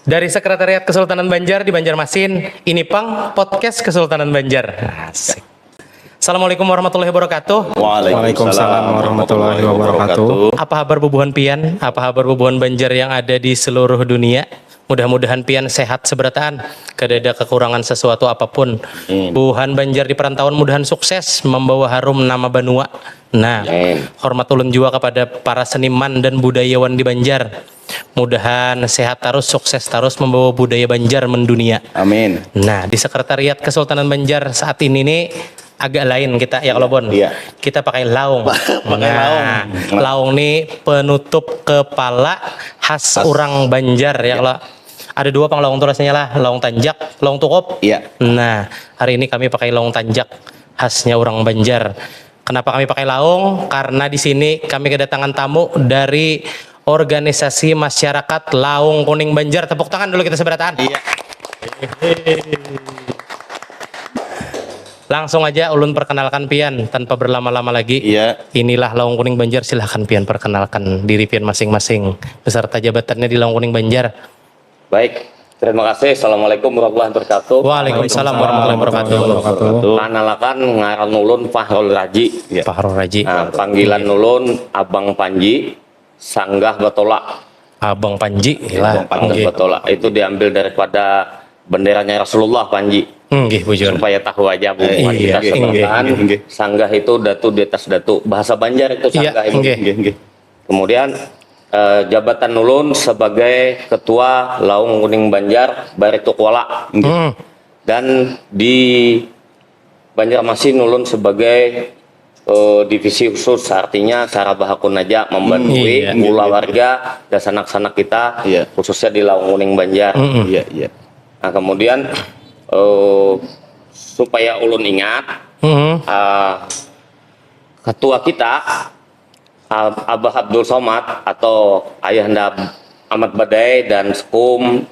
Dari Sekretariat Kesultanan Banjar di Banjarmasin, ini Pang Podcast Kesultanan Banjar. Asik. Assalamualaikum warahmatullahi wabarakatuh. Waalaikumsalam warahmatullahi wabarakatuh. Apa kabar bubuhan pian? Apa kabar bubuhan Banjar yang ada di seluruh dunia? Mudah-mudahan pian sehat seberataan, kedada kekurangan sesuatu apapun. Bubuhan Banjar di perantauan mudahan sukses membawa harum nama Banua. Nah, hormat ulun juga kepada para seniman dan budayawan di Banjar. Mudahan sehat terus, sukses terus membawa budaya Banjar mendunia. Amin. Nah, di Sekretariat Kesultanan Banjar saat ini nih agak lain kita ya kalau Bon. Iya. Kita pakai laung. Nah, laung nih penutup kepala khas orang Banjar ya kalau. Ada dua pang laung tuh rasanya lah, laung tanjak, laung tukop. Iya. Nah, hari ini kami pakai laung tanjak khasnya orang Banjar. Kenapa kami pakai laung? Karena di sini kami kedatangan tamu dari organisasi masyarakat Laung Kuning Banjar. Tepuk tangan dulu kita seberataan. Iya. Langsung aja ulun perkenalkan pian tanpa berlama-lama lagi. Iya. Inilah Laung Kuning Banjar, silahkan pian perkenalkan diri pian masing-masing beserta jabatannya di Laung Kuning Banjar. Baik, terima kasih. Assalamualaikum warahmatullahi wabarakatuh. Waalaikumsalam warahmatullahi wabarakatuh. Panalakan ngaran ulun Fahrul Raji. Ya. Pak Harun Raji. Nah, panggilan ulun Abang Panji, Sanggah Batola. Abang Panji lah. Sanggah Batola itu diambil daripada benderanya Rasulullah Panji. Nggih, bujur. Supaya tahu aja Bu. Iya, Kita sebutkan Sanggah itu datu di atas datu. Bahasa Banjar itu Sanggah Iya, ini. nggih. Kemudian jabatan ulun sebagai ketua Laung Kuning Banjar Baritu Kuala. Dan di Banjarmasin ulun sebagai divisi khusus, artinya cara bahakun aja membantu mula warga dan sanak-sanak kita, khususnya di Laung Kuning Banjar. Iya, iya. Nah, kemudian supaya ulun ingat, ketua kita Abah Abdul Somad atau Ayahanda Ahmad Badai dan Sekum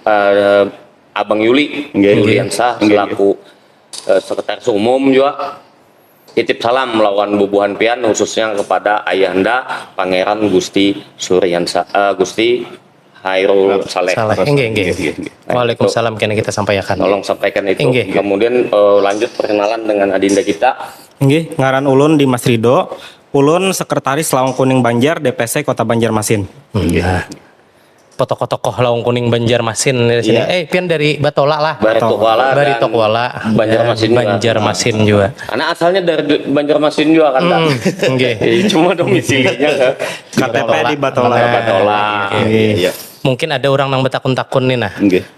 Abang Yuli Yuliansah selaku sekretaris umum juga titip salam melawan bubuhan pian khususnya kepada Ayahanda Pangeran Gusti Suryansa Gusti Hairul Saleh. Nggih. Waalaikumsalam kena kita sampaikan. Tolong sampaikan itu. Nggih. Kemudian lanjut perkenalan dengan adinda kita. Nggih, ngaran ulun Dimas Rido. Ulun sekretaris Laung Kuning Banjar DPC Kota Banjarmasin. Nah, tokoh-tokoh Laung Kuning Banjarmasin dari sini. Pian dari Batola lah. Baritu Kuala. Banjarmasin juga. Karena asalnya dari Banjarmasin juga kan. Nggih. Cuma domisilinya ke KTP di Batola. Batola. Iya. Mungkin ada orang yang betakun-takun nih nah. Nggih.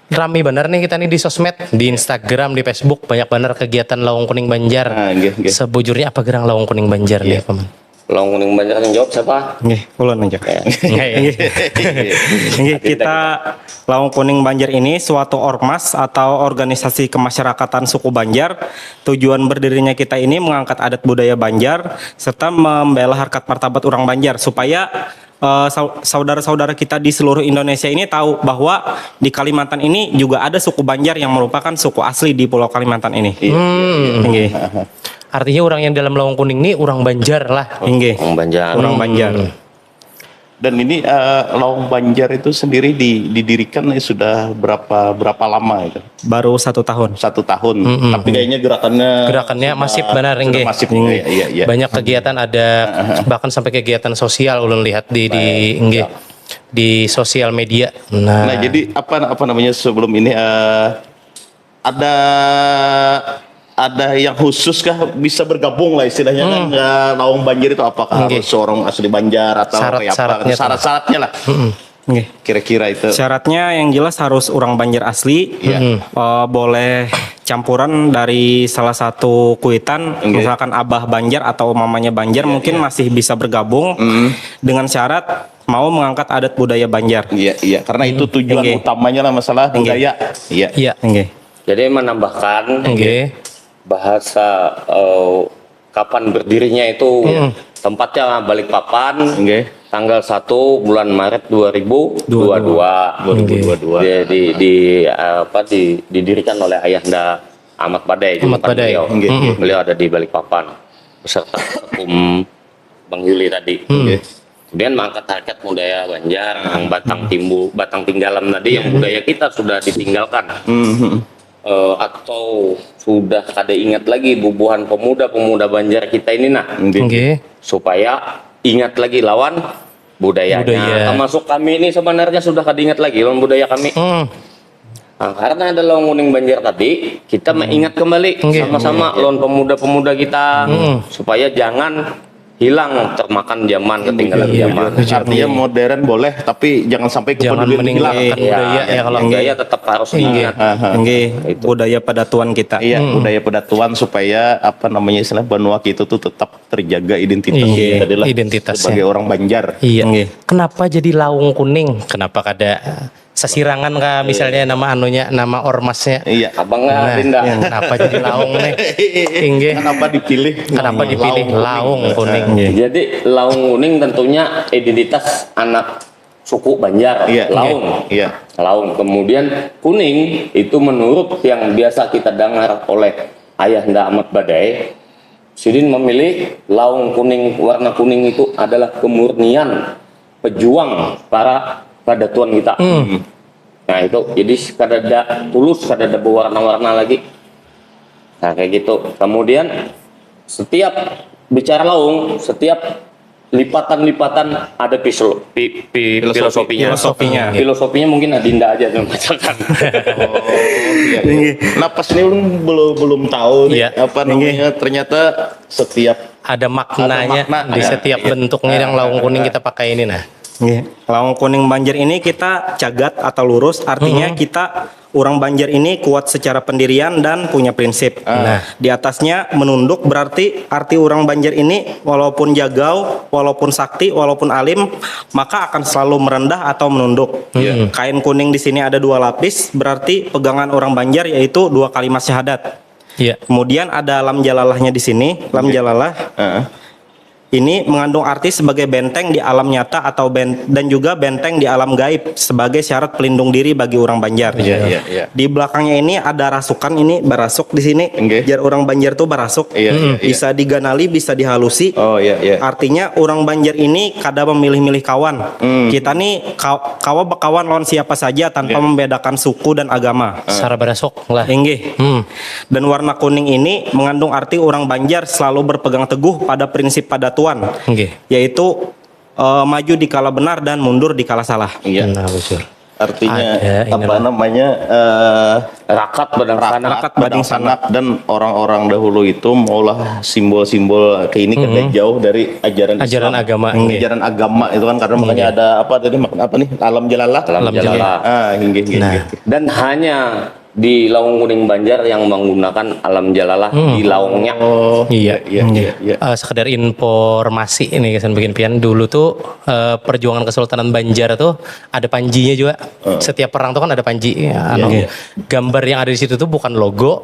Rame bener nih kita nih di sosmed, di Instagram, di Facebook banyak bener kegiatan Laung Kuning Banjar. Nggih. Sebujurnya apa gerang Laung Kuning Banjar nih, Paman? Laung Kuning Banjar yang jawab siapa? Nggih, ulun aja. Nggih, kita Laung Kuning Banjar ini suatu ormas atau organisasi kemasyarakatan suku Banjar. Tujuan berdirinya kita ini mengangkat adat budaya Banjar serta membela harkat martabat orang Banjar supaya saudara-saudara kita di seluruh Indonesia ini tahu bahwa di Kalimantan ini juga ada suku Banjar yang merupakan suku asli di Pulau Kalimantan ini. Nggih. Artinya orang yang dalam Laung Kuning ini orang Banjar lah. Nggih. Orang Banjar. Orang Banjar. Dan ini Laung Banjar itu sendiri didirikan sudah berapa lama itu? Baru 1 tahun. 1 tahun. Tapi kayaknya gerakannya masif benar nggih. Masif. Iya. Banyak kegiatan ada bahkan sampai kegiatan sosial ulun lihat di sosial media. Nah, jadi apa namanya sebelum ini ada yang khusus kah bisa bergabung lah istilahnya kan Laung Banjar itu apakah harus seorang asli Banjar atau kayak apa syarat-syaratnya lah. Nggih. Kira-kira itu. Syaratnya yang jelas harus orang Banjar asli. Boleh campuran dari salah satu kuitan, misalkan Abah Banjar atau mamanya Banjar mungkin masih bisa bergabung dengan syarat mau mengangkat adat budaya Banjar. Iya, karena itu tujuan utamanya lah masalah budaya. Iya. Jadi menambahkan bahasa kapan berdirinya itu tempatnya Balikpapan, tanggal 1 bulan Maret 2022. Didirikan oleh Ayahanda Ahmad Badai. Beliau ada di Balikpapan beserta Bang Yuli tadi. Kemudian mengangkat harkat budaya Banjar yang batang tinggalan tadi yang budaya kita sudah ditinggalkan. Atau sudah kada ingat lagi bubuhan pemuda-pemuda Banjar kita ini supaya ingat lagi lawan budayanya. Termasuk kami ini sebenarnya sudah kada ingat lagi lawan budaya kami. Nah, karena ada lawan kuning Banjar tadi, kita mengingat kembali sama-sama lawan pemuda-pemuda kita supaya jangan hilang termakan zaman, ketinggalan zaman. Artinya modern boleh, tapi jangan sampai kepedulian meninggalkan budaya ya. Kalau budaya tetap harus diingat. Budaya Padatuan kita. Iya, budaya Padatuan supaya apa namanya istilah Banua kita tuh tetap terjaga identitasnya adalah identitasnya sebagai orang Banjar. Iya. Kenapa jadi laung kuning? Kenapa kada sesirangan kah misalnya nama anunya, nama ormasnya? Iya. Abang Rinda. Kenapa jadi laung nih? Inggih. Kenapa dipilih? Kenapa dipilih laung kuning? Jadi laung kuning tentunya identitas anak suku Banjar. Laung. Iya. Laung. Kemudian kuning itu menurut yang biasa kita dengar oleh Ayahanda Ahmad Badai, Sidin memilih laung kuning, warna kuning itu adalah kemurnian pejuang para Padatuan kita. Nah itu jadi kadada tulus, kadada berwarna-warna lagi. Nah kayak gitu. Kemudian setiap bicara laung, setiap lipatan-lipatan ada filosofinya. Filosofinya mungkin Adinda aja yang bacakan. Nah pas ini belum tahu nih, apa namanya ternyata setiap ada maknanya di setiap bentuknya yang laung kuning kita pakai ini Laung kuning Banjar ini kita cagat atau lurus, artinya kita orang Banjar ini kuat secara pendirian dan punya prinsip. Nah, di atasnya menunduk berarti arti orang Banjar ini walaupun jagau, walaupun sakti, walaupun alim, maka akan selalu merendah atau menunduk. Kain kuning di sini ada 2 lapis, berarti pegangan orang Banjar yaitu 2 kalimat syahadat. Kemudian ada lam jalalahnya di sini, lam jalalah. Ini mengandung arti sebagai benteng di alam nyata atau dan juga benteng di alam gaib sebagai syarat pelindung diri bagi orang Banjar. Di belakangnya ini ada rasukan, ini barasuk di sini. Jar orang Banjar tuh barasuk. Bisa diganali, bisa dihalusi. Artinya orang Banjar ini kada memilih-milih kawan. Kita nih kawa bekawan lawan siapa saja tanpa membedakan suku dan agama. Secara barasuk lah. Dan warna kuning ini mengandung arti orang Banjar selalu berpegang teguh pada prinsip Padatuan. Yaitu maju di kala benar dan mundur di kala salah. Artinya apa namanya rakat badang sanak dan orang-orang dahulu itu maulah simbol-simbol kayak ini kan jauh dari ajaran agama. Ajaran agama itu kan karena makanya ada apa tadi apa nih alam jalalah. Dan hanya di laung kuning Banjar yang menggunakan alam jalalah di laungnya. Sekedar informasi ini kesan bikin pian dulu tuh perjuangan Kesultanan Banjar tuh ada panjinya juga. Setiap perang tuh kan ada panji. Gambar yang ada di situ tuh bukan logo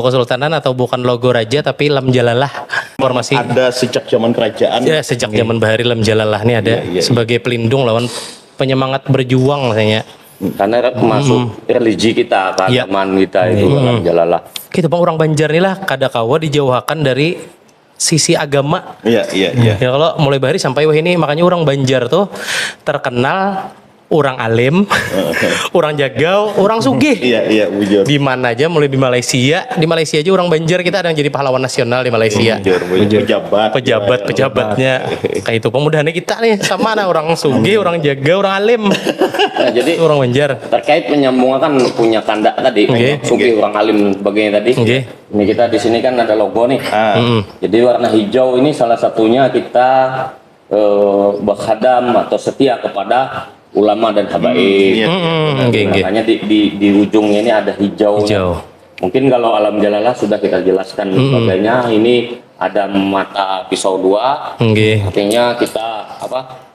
Kesultanan atau bukan logo raja, tapi lam jalalah. Informasi ada sejak zaman kerajaan. Sejak zaman Bahari lam jalalah ini ada sebagai pelindung lawan penyemangat berjuang katanya. Karena masuk religi kita, keagamaan kita itu jalalah. Gitu Bang, orang Banjar nih lah kadakawa dijauhkan dari sisi agama. Ya kalau mulai Bahari sampai wah ini makanya orang Banjar tuh terkenal orang alim, orang jagau, orang sugih. Bujur. Di mana aja, mulai di Malaysia aja orang Banjar kita ada yang jadi pahlawan nasional di Malaysia. Pejabatnya. Kayak itu pemudaannya kita nih sama orang sugih, orang jagau, orang alim. Nah, jadi orang Banjar. Terkait menyambungkan punya kandak tadi, sugih, orang alim sebagainya tadi. Ini kita di sini kan ada logo nih. Jadi warna hijau ini salah satunya kita berkhadam atau setia kepada ulama dan habaib. Makanya di ujungnya ini ada hijau. Mungkin kalau alam jalalah sudah kita jelaskan sebagainya. Ini ada mata pisau 2. Artinya kita apa?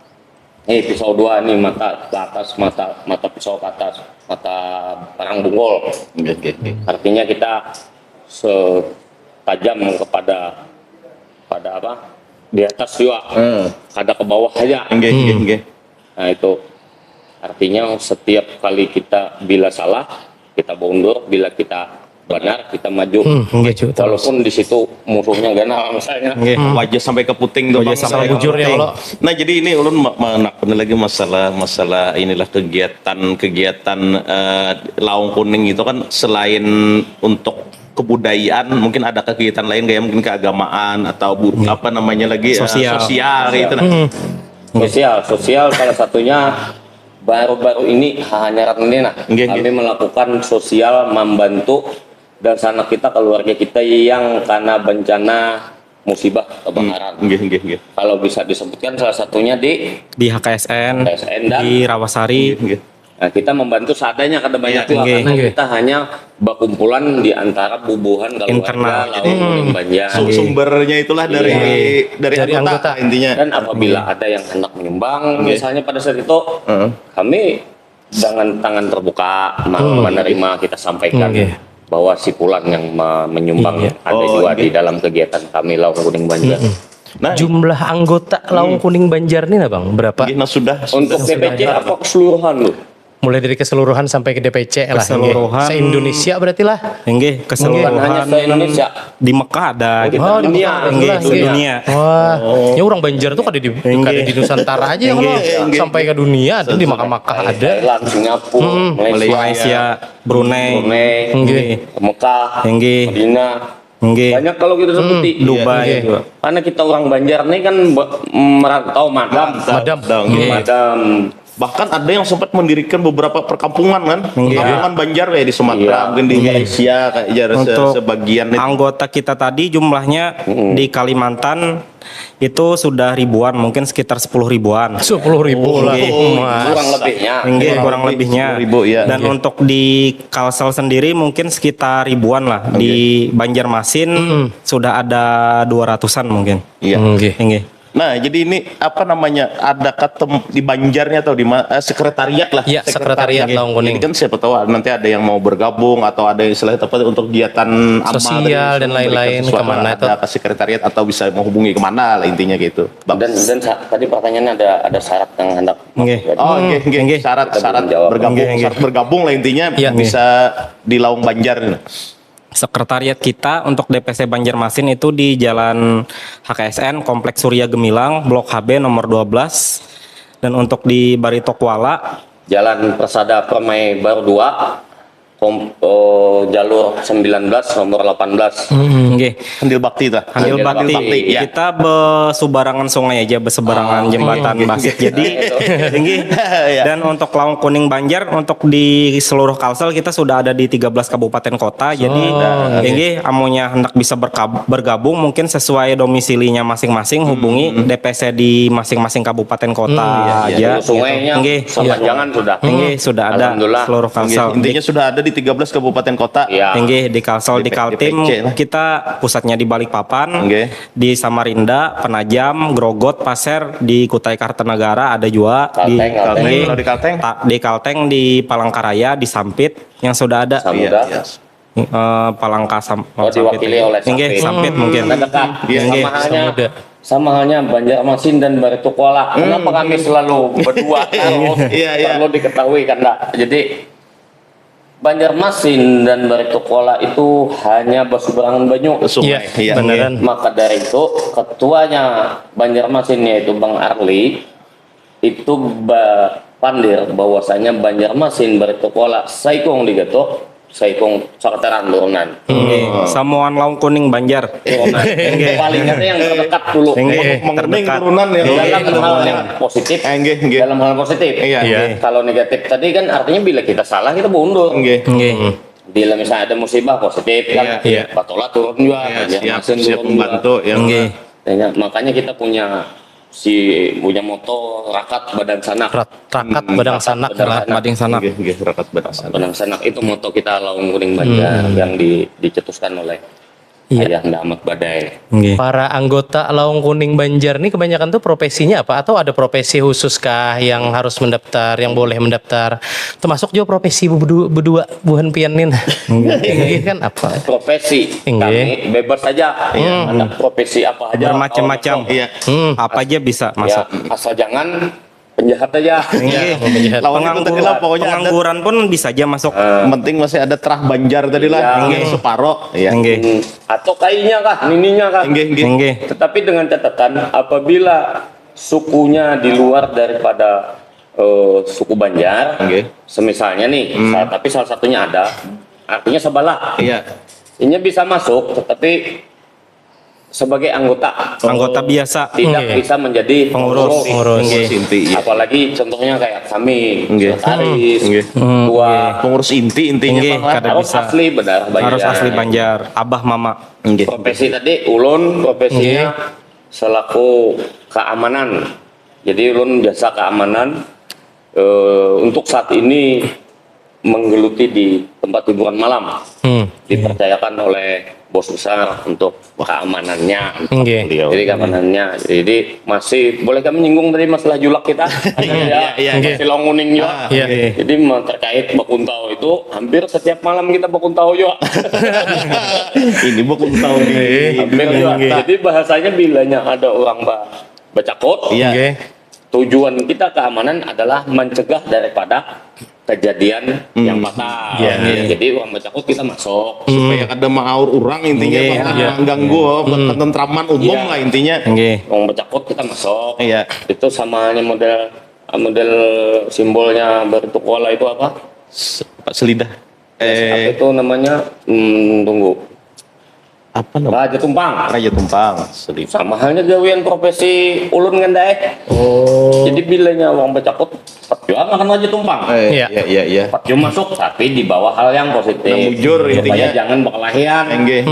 Pisau 2 ini mata ke atas, mata pisau ke atas, mata parang bunggol. Artinya kita setajam kepada apa? Di atas juga. Ada ke bawah aja. Nah itu artinya setiap kali kita bila salah kita mundur, bila kita benar kita maju. Nggih, Cuk, terus. Walaupun di situ musuhnya ganal misalnya. Wajah sampai ke puting tuh, Bang. sampai bujur ya, Allah. Nah, jadi ini ulun menakuni lagi masalah inilah kegiatan Lawang Kuning itu kan selain untuk kebudayaan, mungkin ada kegiatan lain kayak mungkin keagamaan atau apa namanya lagi sosial kayak itu. Sosial salah satunya baru-baru ini hanya ini kami melakukan sosial membantu dan sanak kita, keluarga kita yang karena bencana musibah kebakaran. Kalau bisa disebutkan salah satunya di HKSN, dan di Rawasari. Nah, kita membantu seadanya kada banyak juga karena kita hanya berkumpulan di antara bubuhan keluarga Lawang Kuning Banjar. Sumbernya itulah dari anggota intinya. Dan apabila ada yang hendak menyumbang, misalnya pada saat itu kami dengan tangan terbuka menerima, kita sampaikan bahwa si Pulang yang menyumbang ada juga di dalam kegiatan kami Lawang Kuning Banjar. Nah, jumlah anggota Lawang Kuning Banjar ini Bang berapa? Sudah untuk DPC apa keseluruhan lu? Mulai dari keseluruhan sampai ke DPC lah. Keseluruhan. Se-Indonesia berarti lah. Nggih, keseluruhan hanya se-Indonesia. Di Mekah ada gitu. Oh, di dunia. Wah, ya orang Banjar tuh kada di Nusantara aja ya Allah. Sampai ke dunia ada di Makkah ada. Thailand, Singapura, Malaysia, Brunei, Mekah, Madinah, banyak kalau kita sebuti Dubai. Karena kita orang Banjar nih kan merantau madam. Bahkan ada yang sempat mendirikan beberapa perkampungan kan, perkampungan Banjar ya di Sumatera, mungkin di Malaysia kayak untuk sebagian anggota kita tadi jumlahnya di Kalimantan itu sudah ribuan, mungkin sekitar 10 ribuan. 10 ribu lah. Kurang lebihnya. Dan untuk di Kalsel sendiri mungkin sekitar ribuan lah. Di Banjarmasin sudah ada 200-an mungkin. Nah, jadi ini apa namanya? Ada di Banjarnya atau di sekretariat lah. Iya, sekretariat Lawang Kuning. Jadi kan siapa tahu nanti ada yang mau bergabung atau ada istilahnya untuk kegiatan amal sosial dan lain-lain, kemana itu? Ada ke sekretariat atau bisa menghubungi kemana lah intinya gitu. Dan tadi pertanyaannya ada syarat yang hendak. Syarat bergabung lah intinya bisa di Lawang Banjar. Sekretariat kita untuk DPC Banjarmasin itu di Jalan HKSN Kompleks Surya Gemilang Blok HB nomor 12, dan untuk di Barito Kuala Jalan Persada Permai Baru 2 jalur 19 nomor 18. Handil Bakti itu. Handil Bakti. Kita besubarangan sungai aja, beseberangan jembatan Basit. Jadi dan untuk Lawang Kuning Banjar untuk di seluruh Kalsel kita sudah ada di 13 kabupaten kota. Jadi amonya hendak bisa bergabung mungkin sesuai domisilinya masing-masing, hubungi DPC di masing-masing kabupaten kota aja. Sungainya sepanjangan sudah ada seluruh Kalsel. Intinya sudah ada di 13 kabupaten kota. Di Kalsel, di Kaltim kita pusatnya di Balikpapan, di Samarinda, Penajam, Grogot, Pasir, di Kutai Kartanegara ada juga, di Kalteng, di Palangkaraya, di Sampit yang sudah ada. Palangka diwakili oleh Sampit mungkin. Sama halnya Banjarmasin dan Barito Kuala. Kenapa kami selalu berdua perlu diketahui karena jadi Banjarmasin dan Barito Kuala itu hanya berseberangan banyu sungai. Beneran. Maka dari itu ketuanya Banjarmasin yaitu Bang Arli itu pandir bahwasanya Banjarmasin Barito Kuala saikong digetok saikong sekretarian turunan. Samuan Lawang Kuning Banjar. Paling ada yang terdekat dulu. Mengenai turunan dalam hal yang positif. Dalam hal positif. Kalau negatif tadi kan artinya bila kita salah kita mundur. Bila misalnya ada musibah positif kan, Batola turun juga, siap membantu. Makanya kita punya moto rakat badan sanak. Badan sanak itu moto kita Lawang Kuning Banjar yang dicetuskan oleh Ayah Ahmad Badai. Para anggota Lawang Kuning Banjar ini kebanyakan tuh profesinya apa? Atau ada profesi khusus kah yang harus mendaftar, yang boleh mendaftar? Termasuk juga profesi berdua buhan pianin. Kan apa? Profesi kami bebas saja. Ada profesi apa aja. Bermacam-macam. Apa aja bisa masuk. Asal jangan penjahat aja. Nggih. penjahat. Lawan itu tadi lah pokoknya ada. Pengangguran pun bisa aja masuk. Yang penting masih ada terah Banjar tadi lah. Iya. Nggih, separo. Iya. Nggih. Atau kainya kah, nininya kah. Nggih, nggih. Nggih. Tetapi dengan catatan apabila sukunya di luar daripada suku Banjar, Nggih. semisalnya nih, tapi salah satunya ada, artinya sebelah. Iya. Ini bisa masuk, tetapi sebagai Anggota biasa. tidak Nggih. bisa menjadi Pengurus. Pengurus. Pengurus inti. Iya. Apalagi contohnya kayak kami, Nggih. sekretaris, Nggih. ketua, Pengurus intinya Nggih, Bang lah. kada harus bisa. asli benar Banjar. Harus asli Banjar, abah mama. Nggih. Profesi tadi ulun profesinya selaku keamanan. Jadi ulun jasa keamanan untuk saat ini menggeluti di tempat hiburan malam. Dipercayakan oleh bos besar untuk keamanannya. Nggih. Beliau. Jadi keamanannya. Jadi masih boleh kami menyinggung dari masalah julak kita? iya, Masih longuning juga. Iya. Jadi terkait bakuntau itu hampir setiap malam kita bakuntau juga. Ini bukan tahu di Hampir juga. Jadi bahasanya bilanya ada orang bacakot, Iya. Nggih. tujuan kita keamanan adalah mencegah daripada kejadian yang fatal. Iya. Jadi orang bacakot kita masuk. supaya kada maur orang intinya Nggih, Bang. iya. Mengganggu ketentraman umum Iya. lah intinya. Nggih. Orang bacakot kita masuk. Iya. Itu samanya model simbolnya Baritu Kuala itu apa? Pak Selidah. Apa itu namanya? Tunggu. Apa namanya? Raja Tumpang. Raja Tumpang. Selidah. Sama halnya gawian profesi ulun kan dae. Jadi bilanya orang bacakot, juga makan Raja Tumpang. Iya. Iya. Cuma masuk tapi di bawah hal yang positif. Yang bujur Supaya intinya. jangan berkelahian. Nggih.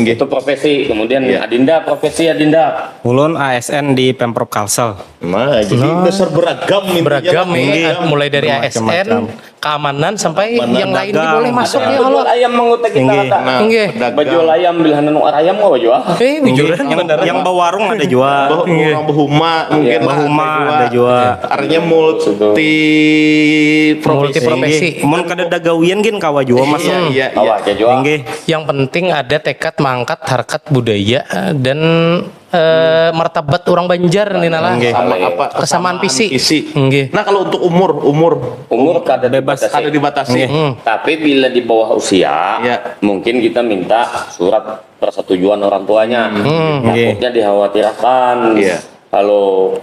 Itu profesi. Kemudian Iya. Adinda, profesi Adinda. Ulun ASN di Pemprov Kalsel. Nah, jadi dasar beragam intinya. Beragam Bang. ya, mulai dari Bermacam-macam. ASN, keamanan sampai Keamanan, yang lain dagang. boleh masuk Ada ya baju Allah. ayam mengutak kita Nggih. kata. Nah, Nggih. pedagang. Baju ayam bilahan anu ayam mau baju ah. Bujuran Yang bawarung ada juga. Orang Bahuma mungkin lah, Bahuma ada juga. Artinya multi Multi profesi. Mun kada dagawian gin kawa juga mas. Iya. Awak aja juga. Nggih. Yang penting ada tekad mangkat harkat budaya dan martabat orang Banjar nih nala. Nggih. Sama apa? Kesamaan visi. Nggih. Nah, kalau untuk umur Umur kada Bebas. dibatasi. ada dibatasi. Tapi bila di bawah usia, Iya. mungkin kita minta surat persetujuan orang tuanya. Nggih. Takutnya dikhawatirkan. Iya. Kalau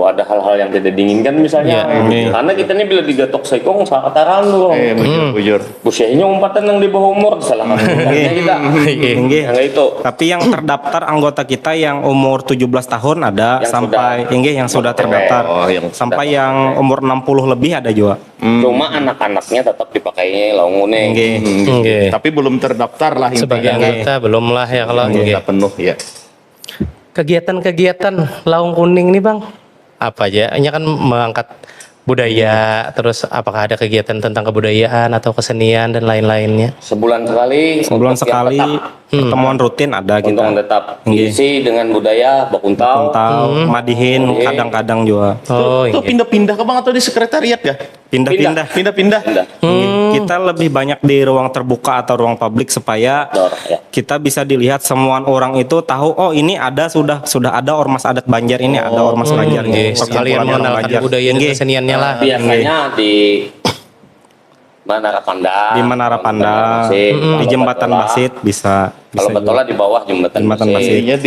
ada hal-hal yang tidak diinginkan misalnya. Iya. Karena kita ini bila digatok sekong sakataran lu. Bujur. Usianya umpatan yang di bawah umur disalahkan kita. Nggih. Yang itu. Tapi yang terdaftar anggota kita yang umur 17 tahun ada Yang sampai yang sudah terdaftar. Oh, yang sampai yang umur 60 lebih ada juga. Cuma anak-anaknya tetap dipakainya laung kuning. Nggih. Nggih. Tapi belum terdaftar lah Sebagai intinya. anggota belum lah ya kalau nggih. Nggak penuh ya. Kegiatan-kegiatan Laung Kuning nih Bang, apa aja? Ini kan mengangkat budaya, terus apakah ada kegiatan tentang kebudayaan atau kesenian dan lain-lainnya? Sebulan sekali. Sebulan untuk yang sekali tetap. pertemuan rutin ada Untuk kita. yang tetap Nggih. isi dengan budaya bakuntau. Tahu, madihin Nggih. kadang-kadang juga. Oh, Itu iya. pindah-pindah ke Bang atau di sekretariat ya? Pindah-pindah. Pindah-pindah. Pindah. Kita lebih banyak di ruang terbuka atau ruang publik supaya Dor, ya. kita bisa dilihat semua orang itu tahu oh ini ada sudah ada ormas adat Banjar ini ada ormas Banjar Nggih, sekalian perkumpulan orang mengenalkan budaya dan Nggih. keseniannya lah. Biasanya di Menara Pandang. Di Menara Pandang, Masjid. di Kalau Jembatan Batola- Masjid bisa Kalau juga. Batola di bawah Jembatan Jembatan Masjid. Masjid. Intinya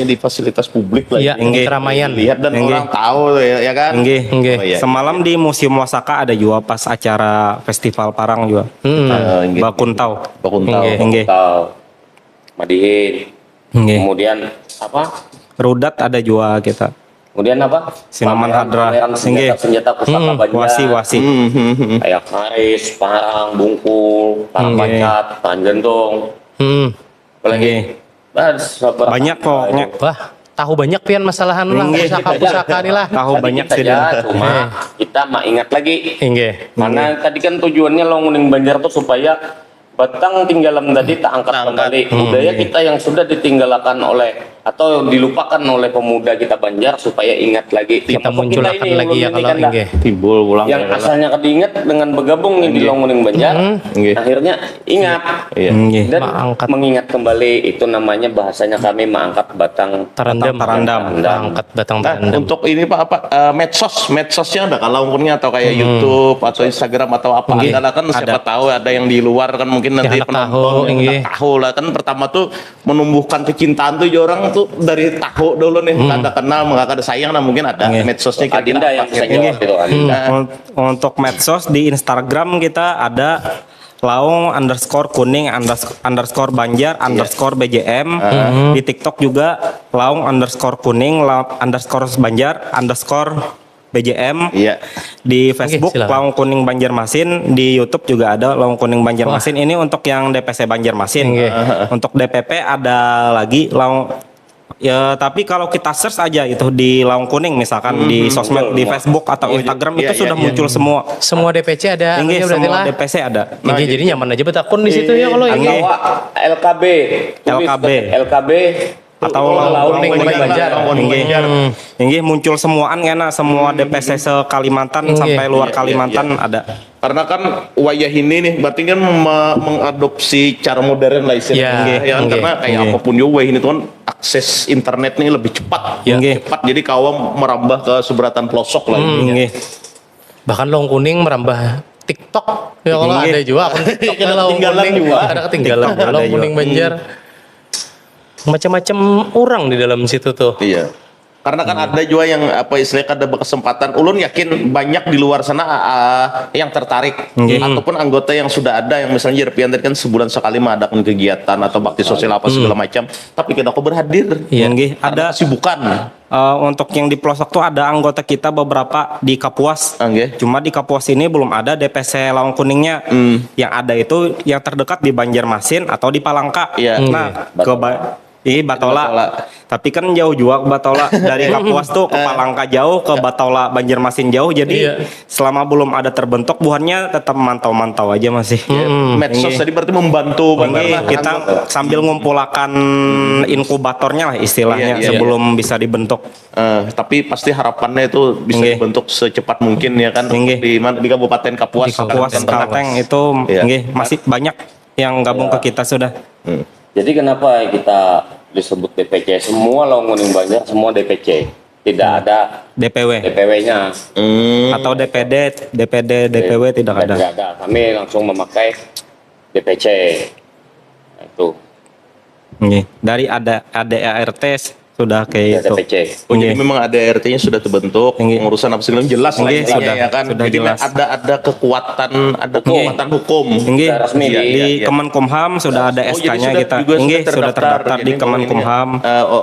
di fasilitas publik lah. Iya, Nggih. keramaian. Lihat dan Nggih. orang tahu ya kan? Nggih. Nggih. Oh, iya. Semalam di Museum Wasaka ada juga pas acara festival parang juga. Nggih. Bakuntau. Bakuntau. Nggih. Nggih. Tahu. Madihin. Nggih. Kemudian apa? Rudat ada juga kita. Kemudian apa? Sinaman Hadra. Pameran Nggih. senjata pusaka Banjar. Wasi. Kayak karis, parang, bungkul, parang Nggih. pancat, tangan gantung. Apalagi? Banyak pokoknya. Wah, tahu banyak pian masalahan lah Nggih. pusaka-pusaka nih lah. Tahu banyak sih saja, dia. cuma kita mah ingat lagi. Nggih. Karena tadi kan tujuannya Longuning Banjar tuh supaya batang tinggalan tadi tak angkat kembali. Budaya kita yang sudah ditinggalkan oleh atau dilupakan oleh pemuda kita Banjar supaya ingat lagi Kita Siapa munculkan kita ini, lagi ya ulun ini kalau kan dah. inggih. Timbul ulang Yang asalnya diingat dengan bergabung nih di Longkuning Banjar, Nggih. akhirnya ingat Iya. Nggih. dan Mengangkat. mengingat kembali itu namanya bahasanya kami mengangkat batang Terendam. Terendam. Angkat batang Nah, terendam. untuk ini Pak medsosnya ada kalau Longkuningnya atau kayak YouTube atau Instagram atau apa Nggih. ada lah kan siapa tahu ada yang di luar kan mungkin nanti anak penonton tahu, yang nggih. anak tahu lah kan pertama tuh menumbuhkan kecintaan tuh orang tuh dari tahu dulu nih ada kenal maka ada sayang nah mungkin ada medsosnya Adinda yang bisa gitu. jawab itu Adinda. Untuk medsos di Instagram kita ada Laung _kuning _ Banjar _ BJM. Di TikTok juga Laung _kuning _ Banjar _ BJM. Iya. Di Facebook silakan. Laung Kuning Banjarmasin, di YouTube juga ada Laung Kuning Banjarmasin. Ini untuk yang DPC Banjarmasin. Untuk DPP ada lagi Laung. Ya, tapi kalau kita search aja itu di Laung Kuning misalkan di sosmed, di Facebook atau Instagram itu sudah muncul semua. Semua DPC ada, Ini artinya berarti semua lah. DPC ada. Inggih, jadi nyaman aja betakun di situ ya kalau inggih. Anggawa LKB, tulis LKB. LKB Atau Laung Kuning Banjar. Inggih muncul semuaan karena semua DPC se-Kalimantan sampai luar Kalimantan ada. Karena kan wayah ini nih berarti kan mengadopsi cara modern lah istilahnya. Iya, Ya kan? nggih. Karena kayak Nggih. apapun juga wayah ini tuh kan akses internet nih lebih cepat. Nggih. Cepat jadi kawan merambah ke seberatan pelosok lah. intinya. Inggih. Bahkan Laung Kuning merambah TikTok. Ya kalau Inggih. ada juga akun TikTok Ada Laung ketinggalan Kuning. juga. Ada ketinggalan TikTok ada Laung juga. Kuning Banjar. Macam-macam orang di dalam situ tuh. Iya. Karena kan ada juga yang apa istilahnya ada kesempatan. Ulun yakin banyak di luar sana yang tertarik ataupun anggota yang sudah ada yang misalnya Jerpian tadi kan sebulan sekali mengadakan kegiatan atau bakti sosial apa segala macam. Tapi kita kok berhadir. Iya. Inggih. Ada Sibukan. untuk yang di pelosok tuh ada anggota kita beberapa di Kapuas. Nggih. Cuma di Kapuas ini belum ada DPC Laung Kuningnya. Yang ada itu yang terdekat di Banjarmasin atau di Palangka. Iya. Nah, ke Batola. Tapi kan jauh juga ke Batola. Dari Kapuas tuh ke Palangka jauh, ke Batola Banjarmasin jauh. Jadi Iya. selama belum ada terbentuk, buahnya tetap mantau-mantau aja masih. Medsos tadi berarti membantu banget Ini lah. kita sambil ngumpulakan inkubatornya lah istilahnya Iya, iya. sebelum bisa dibentuk. Tapi pasti harapannya itu bisa Nggih. dibentuk secepat mungkin ya kan Nggih. di mana di Kabupaten Kapuas. Di Kapuas, Kalteng itu Iya. nggih, masih banyak yang gabung ke kita sudah. Jadi kenapa kita disebut DPC? Semua Laung Kuning Banjar, semua DPC. Tidak ada DPW DPW-nya. atau DPW tidak ada. Tidak ada. Kami langsung memakai DPC. Nah, itu Nggih. Dari ada ADART sudah kayak itu. DPC. Oh, jadi Nggih. memang ada RT-nya sudah terbentuk, Nggih. pengurusan apa segala macam jelas lah Nggih, intinya sudah. ya kan. Sudah Jadi jelas. ada kekuatan hukum. Nggih, Sudah resmi di iya. Kemenkumham sudah ada Oh, jadi SK-nya sudah kita. juga Nggih, sudah terdaftar Jadi di memang ini, Kemenkumham.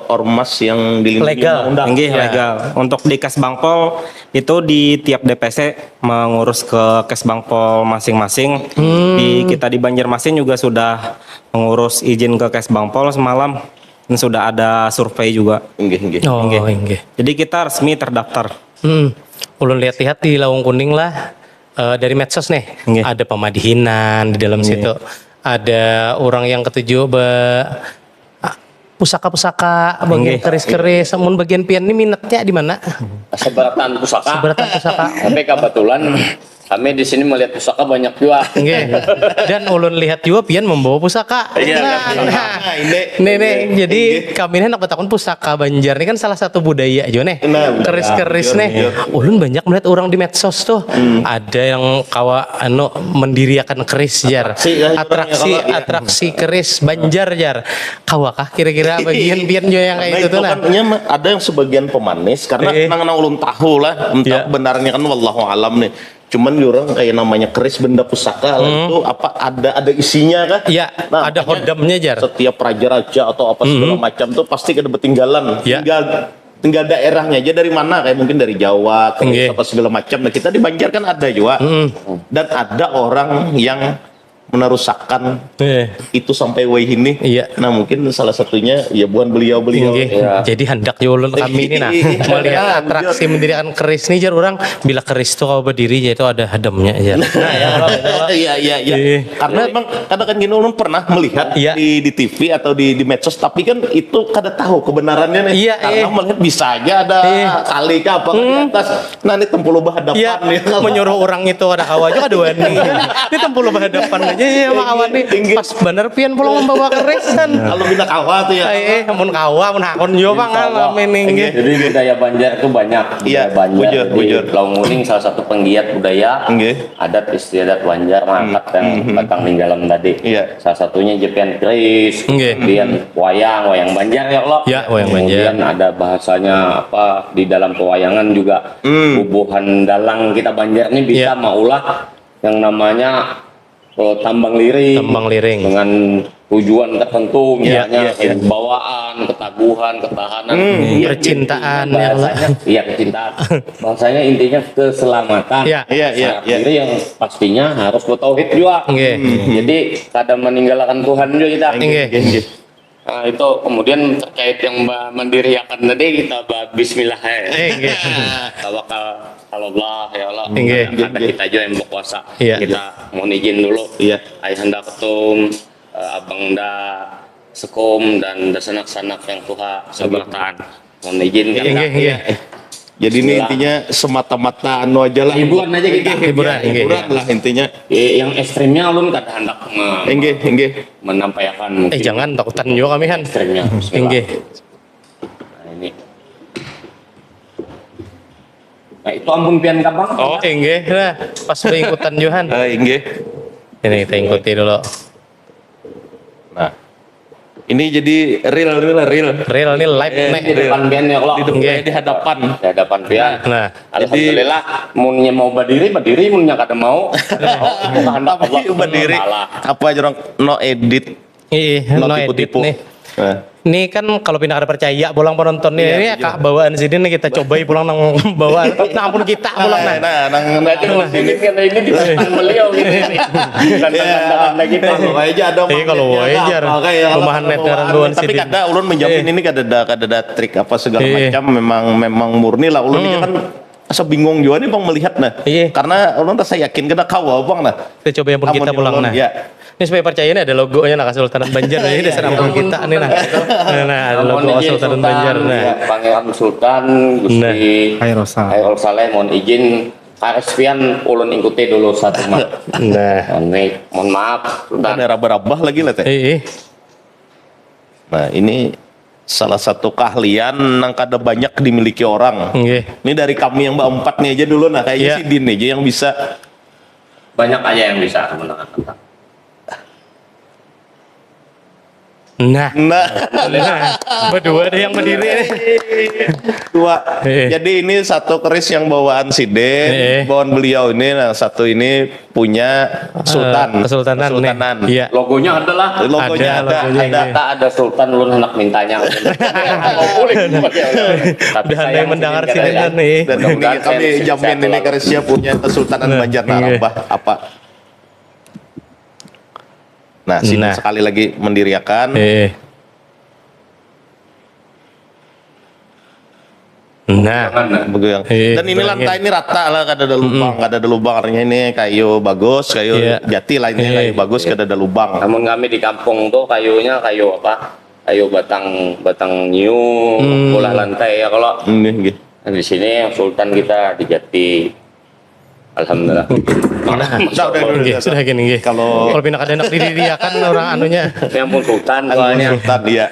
ormas yang dilindungi Legal. undang-undang. Nggih, Ya. legal. Untuk di Kesbangpol itu di tiap DPC mengurus ke Kesbangpol masing-masing. Di kita di Banjarmasin juga sudah mengurus izin ke Kesbangpol semalam. Dan sudah ada survei juga. Nggih. Oh, Nggih. inggih. Jadi kita resmi terdaftar. Ulun lihat-lihat di Laung Kuning lah dari medsos nih. Nggih. Ada pemadihinan di dalam situ. Ada orang yang ketujuh pusaka-pusaka, bagian Nggih. keris-keris. Namun bagian pian ini minatnya di mana? Seberatan pusaka. Seberatan pusaka. Tapi kebetulan kami di sini melihat pusaka banyak juga. Nggih. Dan ulun lihat juga pian membawa pusaka. Iya, Nah, nah, ini. nih, jadi kami ini nak betakun pusaka Banjar ini kan salah satu budaya aja nih. Nah, budaya. Keris-keris nih. Ulun banyak melihat orang di medsos tuh. Ada yang kawa mendirikan keris jar. Atraksi, ya, orangnya kawa, ya. Atraksi keris Banjar jar. Kawakah kira-kira bagian pian juga yang kayak Karena itu tuh nah. kan ada yang sebagian pemanis karena nang ulun tahu lah entah Iya. benarnya kan wallahu alam nih. Cuman orang kayak namanya keris benda pusaka lah itu apa ada isinya kah? Iya, Nah, ada makanya hodamnya jar. Setiap raja-raja atau apa segala macam tuh pasti ada ketinggalan. Iya. Tinggal daerahnya aja dari mana kayak mungkin dari Jawa Nggih. keris apa segala macam. Nah kita di Banjar kan ada juga dan ada orang yang menarusakkan itu sampai ini. Iya. Nah mungkin salah satunya ya bukan beliau-beliau. Nggih. Jadi hendak ulun kami ini melihat atraksi mendirikan keris nih jar orang bila keris tuh kalau berdiri ya itu ada hadamnya ya. Nah ya kalau Iya. Karena emang kadang kan gini ulun pernah melihat Iya. di TV atau di medsos, tapi kan itu kada tahu kebenarannya nih. Iya, Karena melihat bisa aja ada kali ke apa di atas. Nah ini tempul berhadapan Iya, nih. menyuruh orang itu ada kawan juga ada wani. Ini tempul berhadapan aja ya sama kawan nih. Pas bener pian pulang membawa keris kan. Kalau bina kawa tuh ya. Mun kawa mun hakon yo Bang ngamen nggih. Jadi budaya Banjar itu banyak. Iya, Budaya Banjar bujur. di Laung Kuning salah satu penggiat budaya Nggih. adat istiadat Banjar mangkat yang batang ninggalan tadi. Iya. Salah satunya jepian keris, Nggih. kemudian wayang Banjar ya Allah. Ya, wayang Banjar. Kemudian ada bahasanya apa di dalam pewayangan juga bubuhan dalang kita Banjar ini bisa Ya. maulah yang namanya tambang liring. Tambang liring. Dengan tujuan tertentu Iya, misalnya iya. bawaan, ketaguhan, ketahanan, percintaan ya Allah. bahasanya, iya kecintaan. Bahasanya intinya keselamatan. Iya. Iya. Jadi yang pastinya harus bertauhid juga. Nggih. Jadi kadang meninggalkan Tuhan juga kita. Nggih. Nah, itu kemudian terkait yang mendirikan tadi kita Bismillah ya. Nggih. Tawakal Allah ya Allah. Nggih. Ada kita juga yang berkuasa. Iya. Kita mohon izin dulu. Iya. Ayahanda Ketum, Abang Da Sekum dan sanak-sanak yang Tuha sebertaan. Mohon izin kan. Nggih. Jadi ini intinya semata-mata anu aja lah. Hiburan aja kita. Hiburan, Hiburan lah intinya. Yang ekstrimnya ulun kada hendak Enggih. menampaikan mungkin Jangan takutan juga kami kan. ekstrimnya. Bismillah. Nggih. Nah, ini. Nah, itu ampun pian kabang. Oh, nggih. Nah, pas ikutan Johan. Enggih. Ini kita ikuti dulu. Nah. Ini jadi real. Real nih live nih. Di depan pian ya Allah. Di hadapan. Di hadapan pian. Nah, Alhamdulillah, munnya mau berdiri, munnya kada mau. Kehendak Allah Tapi berdiri Ta'ala. apa aja orang no edit, no edit tipu-tipu. nih. Nah. Ini kan kalau pindah kada percaya pulang penonton nih ini kak bawaan sini nih kita cobai pulang nang bawaan. Nah ampun kita pulang nah. Berarti ini karena ini di depan beliau gitu. Bukan tanda-tanda kita. Kalau aja ada Kalau wajar. Rumahan net ngaranduan tapi sidin. kada ulun menjamin ini kada ada trik apa segala macam, memang murni lah ulun ini kan asa bingung juga nih bang melihat nah. Karena ulun rasa yakin kada kawa bang nah. Kita coba yang pun kita pulang nah. Ya. Ini supaya percaya ini ada logonya nah Kesultanan Banjar ini dasar ampun kita nih nah. Nah ada logo Kesultanan Banjar nah. Pangeran Sultan Gusti Hairul Saleh mohon izin Karespian ulun ikuti dulu satu mak. Nah. Mohon maaf Sultan. Ada raba-raba lagi lah teh. Nah ini salah satu keahlian yang kada banyak dimiliki orang. Ini dari kami yang berempat nih aja dulu nah kayaknya si Din aja yang bisa. Banyak aja yang bisa menangkan tentang. Nah, berdua ada yang berdiri nih. Dua. Jadi ini satu keris yang bawaan Sidin, bawaan beliau ini. Nah, satu ini punya Sultan. Kesultanan. Iya. Logonya adalah Logonya ada Sultan ulun hendak mintanya. Udah ada yang mendengar sini nih. Dan kami jamin ini kerisnya punya Kesultanan Banjar Narambah apa. Nah, sini sekali lagi mendiriakan. Nah, dan ini lantai ini rata lah, kada ada lubang, kada ada lubang. Artinya ini kayu bagus, kayu jati lah ini kayu bagus, kada ada lubang. Namun kami di kampung tuh kayunya kayu apa? Kayu batang nyiu, bola lantai ya kalau. Di sini yang Sultan kita di Jati. Alhamdulillah. Sudah gini. Kalau pindah kada enak didiriakan orang anunya. Yang pun Sultan soalnya. Sultan dia.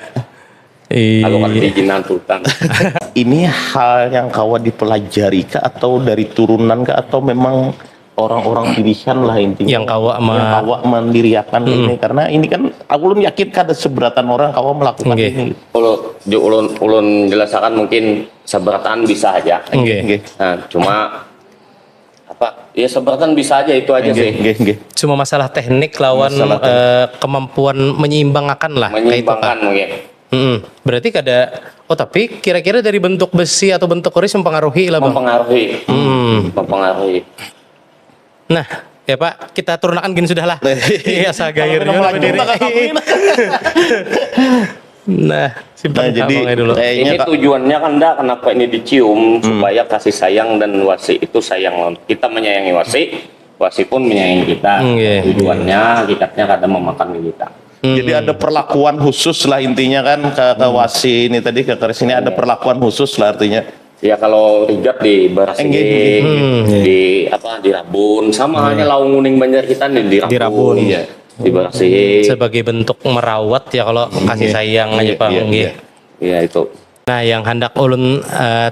Kalau kan perizinan Sultan. Ini hal yang kawa dipelajari kah atau dari turunan kah atau memang orang-orang pilihan lah intinya yang kawa mendiriakan ini karena ini kan aku belum yakin kada seberatan orang kawa melakukan ini. Kalau ulun jelaskan mungkin seberatan bisa aja. Nah, cuma apa ya seberatan bisa aja itu aja sih. Cuma masalah teknik lawan kemampuan menyeimbangkan lah. Menyeimbangkan mungkin. Berarti kada. Oh tapi kira-kira dari bentuk besi atau bentuk keris mempengaruhi lah bang. Mempengaruhi. Nah Ya Pak, kita turunkan gini sudah lah. Iya, sagayur. Kalau minum lagi, tak kamuin. Nah, simpan Nah, jadi kamangnya dulu. kayaknya Ini tujuannya kan dah kenapa ini dicium supaya kasih sayang dan wasi itu sayang, kita menyayangi wasi pun menyayangi kita. Iya. Tujuannya hakikatnya kadang memakan kita. jadi ada perlakuan khusus lah intinya kan ke wasi ini tadi ke keris ini ada perlakuan khusus lah artinya. Ya kalau rigat di Barasingin, di apa di Rabun, sama halnya Laung Kuning Banjar kita nih di Rabun. Di Rabun. Iya. Di Barasingin. Sebagai bentuk merawat ya kalau kasih sayang aja Pak. Nggih. Iya itu. Nah, yang hendak ulun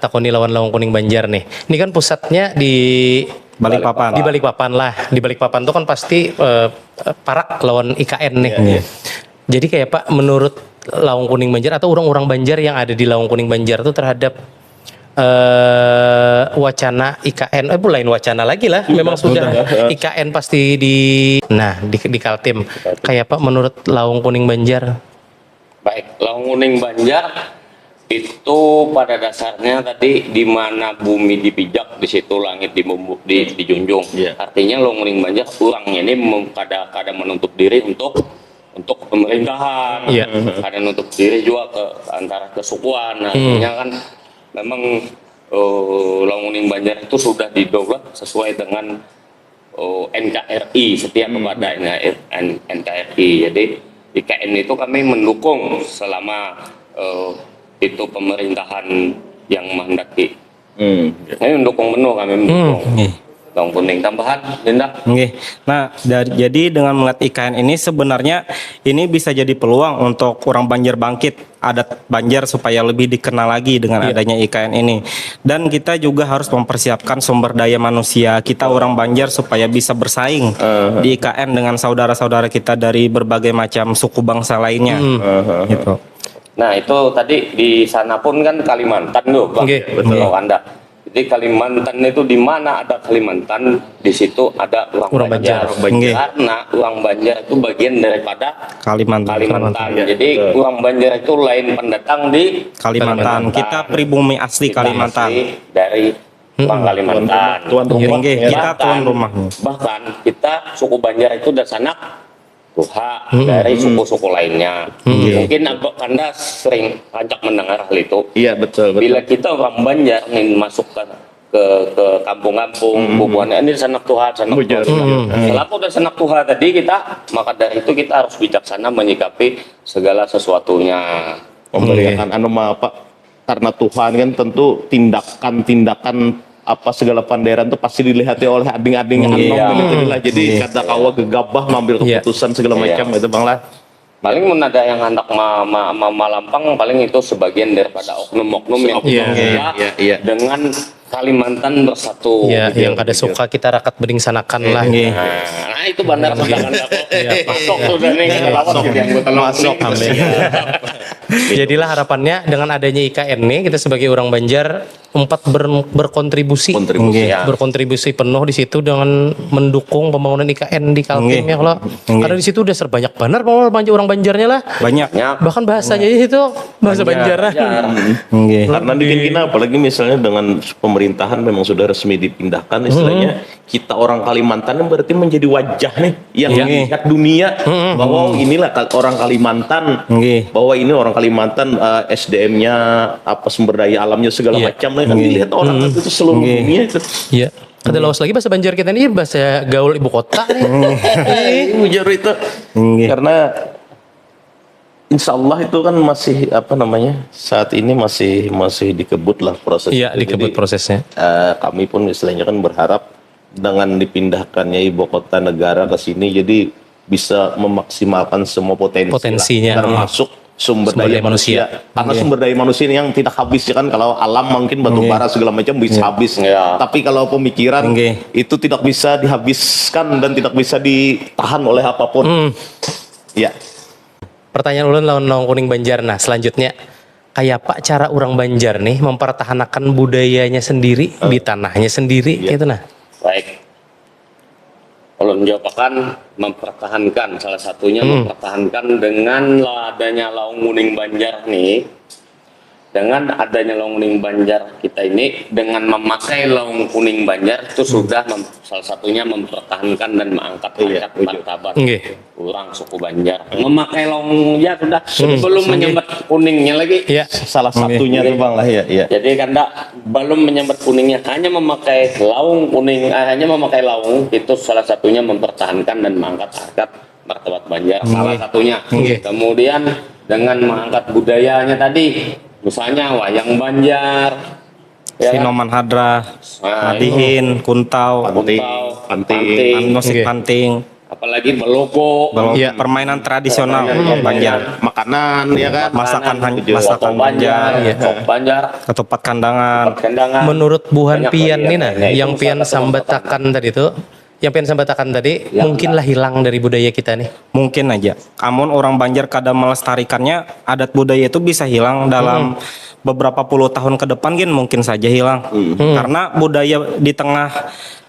takoni lawan Laung Kuning Banjar nih. Ini kan pusatnya di Balikpapan. Di Balikpapan lah. Di Balikpapan tuh kan pasti parak lawan IKN nih. Jadi kayak Pak, menurut Laung Kuning Banjar atau orang-orang Banjar yang ada di Laung Kuning Banjar tuh terhadap wacana IKN, lain wacana lagi lah. Memang sudah IKN pasti di Kaltim. Kayak Pak, menurut Laung Kuning Banjar. Baik, Laung Kuning Banjar itu pada dasarnya tadi di mana bumi dipijak di situ langit dijunjung. Iya. Artinya Laung Kuning Banjar orangnya ini kadang menutup diri untuk pemerintahan, Iya. kadang menutup diri juga ke antara kesukuan. Artinya kan memang Laung Kuning Banjar itu sudah didaulat sesuai dengan NKRI, setia kepada NKRI. Jadi IKN itu kami mendukung selama itu pemerintahan yang menghendaki. Kami mendukung penuh, kami mendukung. Laung Kuning. Tambahan, Dinda? Oke. Nah, jadi dengan melihat IKN ini sebenarnya ini bisa jadi peluang untuk orang Banjar bangkit, adat Banjar supaya lebih dikenal lagi dengan adanya IKN ini. Dan kita juga harus mempersiapkan sumber daya manusia kita orang Banjar supaya bisa bersaing di IKN dengan saudara-saudara kita dari berbagai macam suku bangsa lainnya. Gitu. Nah, itu tadi di sana pun kan Kalimantan tuh, Bang. Oke, Betul, Anda. Jadi Kalimantan itu di mana ada Kalimantan, di situ ada orang Banjar. Banjar. Karena orang Banjar itu bagian daripada Kalimantan. Jadi orang Banjar itu lain pendatang di Kalimantan. Kita pribumi asli Kita Kalimantan. asli dari orang Kalimantan. Tuan rumah. Nggih, kita tuan rumahnya. Bahkan kita suku Banjar itu dari sanak Tuha dari suku-suku lainnya. Mungkin Anda sering ajak mendengar hal itu. Iya betul. Bila kita orang Banjar ingin masuk ke kampung-kampung, bubuannya ini sanak Tuha, sanak Banjar. Tuha. Selaku udah sanak Tuha tadi maka dari itu kita harus bijaksana menyikapi segala sesuatunya. Memberikan Pak, karena Tuhan kan tentu tindakan apa segala panderan itu pasti dilihatnya oleh ading-ading gitu lah. Jadi kata kawa gegabah mengambil keputusan segala macam itu Bang lah. Paling ada yang hendak malampang, paling itu sebagian daripada oknum-oknum yang dengan Kalimantan bersatu. Ya, yang kada suka kita rakat bening sanakan lah. Nah, itu bandar sedangkan masuk sudah nih lawat gitu yang Masuk, amin. Jadilah harapannya dengan adanya IKN nih kita sebagai orang Banjar berkontribusi berkontribusi penuh di situ dengan mendukung pembangunan IKN di Kaltim ya kalau karena di situ udah serbanyak benar orang Banjarnya lah Banyak. bahkan bahasanya itu bahasa Banjar. Karena bikin apalagi misalnya dengan pemerintahan memang sudah resmi dipindahkan istilahnya kita orang Kalimantan yang berarti menjadi wajah nih yang melihat dunia bahwa inilah orang Kalimantan, bahwa ini orang Kalimantan SDM-nya apa sumber daya alamnya segala macam kan dilihat orang itu seluruh dunia itu. Iya. Ada lawas lagi bahasa Banjar kita ini bahasa gaul ibu kota nih. Ujar itu. Karena Insya Allah itu kan masih apa namanya saat ini masih dikebut lah proses. Iya, dikebut prosesnya. Kami pun istilahnya kan berharap dengan dipindahkannya ibu kota negara ke sini jadi bisa memaksimalkan semua potensinya termasuk sumber daya manusia. Karena sumber daya manusia ini yang tidak habis ya kan, kalau alam mungkin batu bara segala macam bisa habis. Tapi kalau pemikiran itu tidak bisa dihabiskan dan tidak bisa ditahan oleh apapun. Ya. Pertanyaan ulun lawan Laung Kuning Banjar. Nah, selanjutnya kayak apa cara orang Banjar nih mempertahankan budayanya sendiri di tanahnya sendiri gitu nah. Baik. Kalau menjawabkan mempertahankan salah satunya mempertahankan dengan adanya Laung Kuning Banjar nih dengan adanya Laung Kuning Banjar kita ini, dengan memakai Laung Kuning Banjar itu sudah salah satunya mempertahankan dan mengangkat harkat martabat Nggih. orang suku Banjar. Memakai Laung ya sudah belum menyambat kuningnya lagi. Iya. Salah satunya tuh Bang lah ya. Jadi karena belum menyambat kuningnya, hanya memakai Laung Kuning, hanya memakai Laung itu salah satunya mempertahankan dan mengangkat harkat martabat Banjar. Salah satunya. Nggih. Kemudian dengan mengangkat budayanya tadi, misalnya wayang Banjar, ya kan? Sinoman Hadra, Nah, Madihin, Kuntau, Panting. musik Oke. panting, apalagi meloko, belum Iya. permainan tradisional Permainan Banjar, Makanan ya kan. masakan soto Banjar, Banjar, sop Banjar, ketupat kandangan. kendangan. Menurut Buhan Banyak Pian varian. nih nah, Nah, itu yang Pian salah satu sambatakan tadi itu, yang Pian sambatakan tadi, Ya, mungkinlah hilang dari budaya kita nih. Mungkin aja. Amun orang Banjar kadang melestarikannya, adat budaya itu bisa hilang dalam beberapa puluh tahun ke depan, mungkin saja hilang. Karena budaya di tengah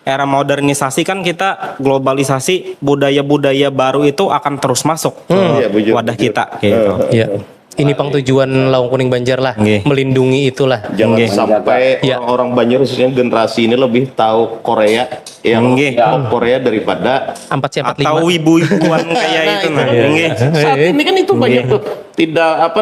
era modernisasi kan kita globalisasi, budaya-budaya baru itu akan terus masuk ke Iya, bujur, wadah bujur. kita gitu. Ya. Ini pang tujuan Laung Kuning Banjar lah, Nggih. melindungi itulah. Jangan Nggih. sampai Ya. orang-orang Banjar khususnya generasi ini lebih tahu Korea yang Nggih. pop Korea daripada 4C45. Atau wibu-wibuan kayak itu nah. Nggih. saat ini kan itu banyak tuh tidak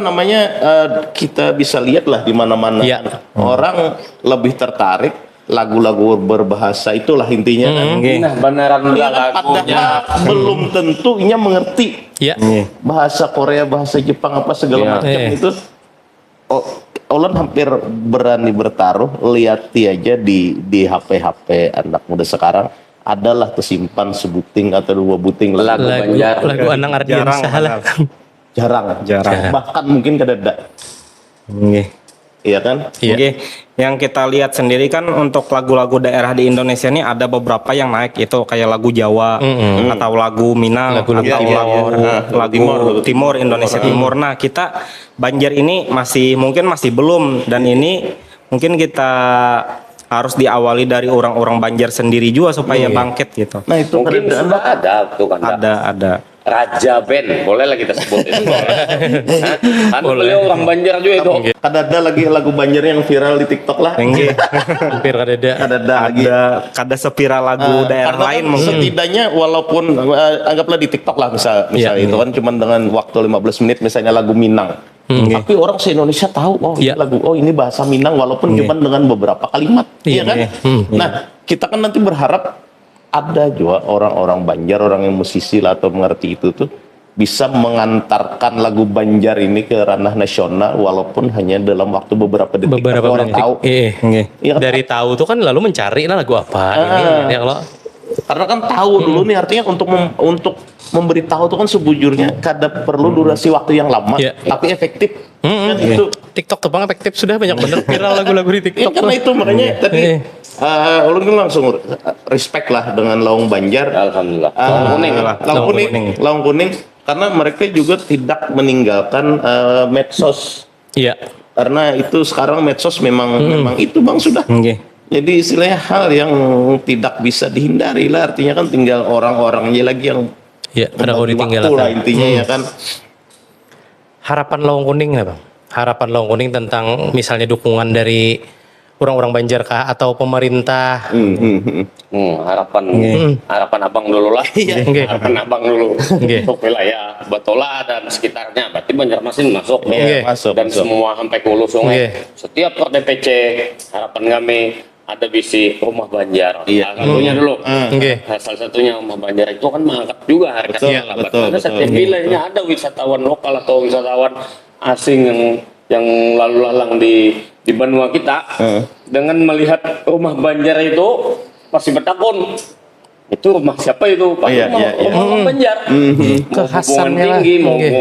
kita bisa lihat lah di mana-mana Iya. orang lebih tertarik lagu-lagu berbahasa itulah intinya kan. Nggih. Nah, beneran Iya udah kan, lagunya. padahal belum tentunya mengerti Ya. Nggih. bahasa Korea, bahasa Jepang apa segala Iya. macam Iya. itu. Ulun hampir berani bertaruh lihat aja di HP anak muda sekarang adalah tersimpan sebuting atau dua buting Lagu Banjar. Lagu Anang Ardian Jarang, salah. jarang bahkan mungkin kadada Nggih. iya kan. Iya. Oke, yang kita lihat sendiri kan untuk lagu-lagu daerah di Indonesia ini ada beberapa yang naik itu kayak lagu Jawa atau lagu Minang Lagu-lagu atau Timur. lagu Timur Indonesia Timur. Nah, kita Banjar ini mungkin masih belum, dan ini mungkin kita harus diawali dari orang-orang Banjar sendiri juga supaya bangkit gitu. Nah itu Mungkin kadada sudah ada tuh kan. Ada. Raja Band, boleh lah kita sebut itu. Kan beliau orang Banjar juga itu. kadada lagi lagu Banjar yang viral di TikTok lah. Nggih. Hampir kada. Kadada lagi. Ada sepiral lagu daerah Karena lain kan mungkin. setidaknya walaupun anggaplah di TikTok lah misal itu kan cuma dengan waktu 15 menit misalnya lagu Minang. Tapi orang se-Indonesia tahu Iya. ini bahasa Minang walaupun cuma dengan beberapa kalimat, Iya, iya kan? iya. Nah, kita kan nanti berharap ada juga orang-orang Banjar, orang yang musisi lah atau mengerti itu tuh bisa mengantarkan lagu Banjar ini ke ranah nasional walaupun hanya dalam waktu beberapa detik. Beberapa Tapi orang detik. tahu. Iya. Nggih. Iya kan? Dari tahu tuh kan lalu mencari lah lagu apa ini. Ya kalau Karena kan tahu dulu nih artinya untuk memberitahu itu kan sebujurnya kada perlu durasi waktu yang lama, Iya. tapi efektif. Kan itu. TikTok tuh bang efektif sudah banyak bener viral lagu-lagu di Iya TikTok. karena itu makanya tadi Iya. ulun kan langsung respect lah dengan Laung Banjar. Alhamdulillah. Laung Kuning. Laung kuning karena mereka juga tidak meninggalkan medsos. Iya. Karena itu sekarang medsos memang itu bang sudah. Nggih. Jadi istilahnya hal yang tidak bisa dihindari lah, artinya kan tinggal orang-orangnya lagi yang Iya, ada membagi mau waktu ditinggalkan. lah intinya ya kan. Harapan Laung Kuning lah bang. Harapan Laung Kuning tentang misalnya dukungan dari orang-orang Banjar kah atau pemerintah. Harapan harapan abang dulu lah. Nggih. Harapan abang dulu Nggih. untuk wilayah Batola dan sekitarnya. Berarti Banjarmasin masuk dong. Nggih. Masuk, Dan masuk. semua sampai ke hulu sungai. Nggih. Setiap per DPC harapan kami ada visi rumah Banjar. Iya. Salah satunya dulu. Nggih. Salah satunya rumah Banjar itu kan mengangkat juga harga Betul, martabat. betul, Karena betul. setiap wilayahnya ada wisatawan lokal atau wisatawan asing yang lalu lalang di benua kita dengan melihat rumah Banjar itu pasti bertakun itu rumah siapa itu pasti Iya, rumah, iya, iya. rumah Banjar mau hubungan Kekhasannya lah. tinggi mau, Nggih.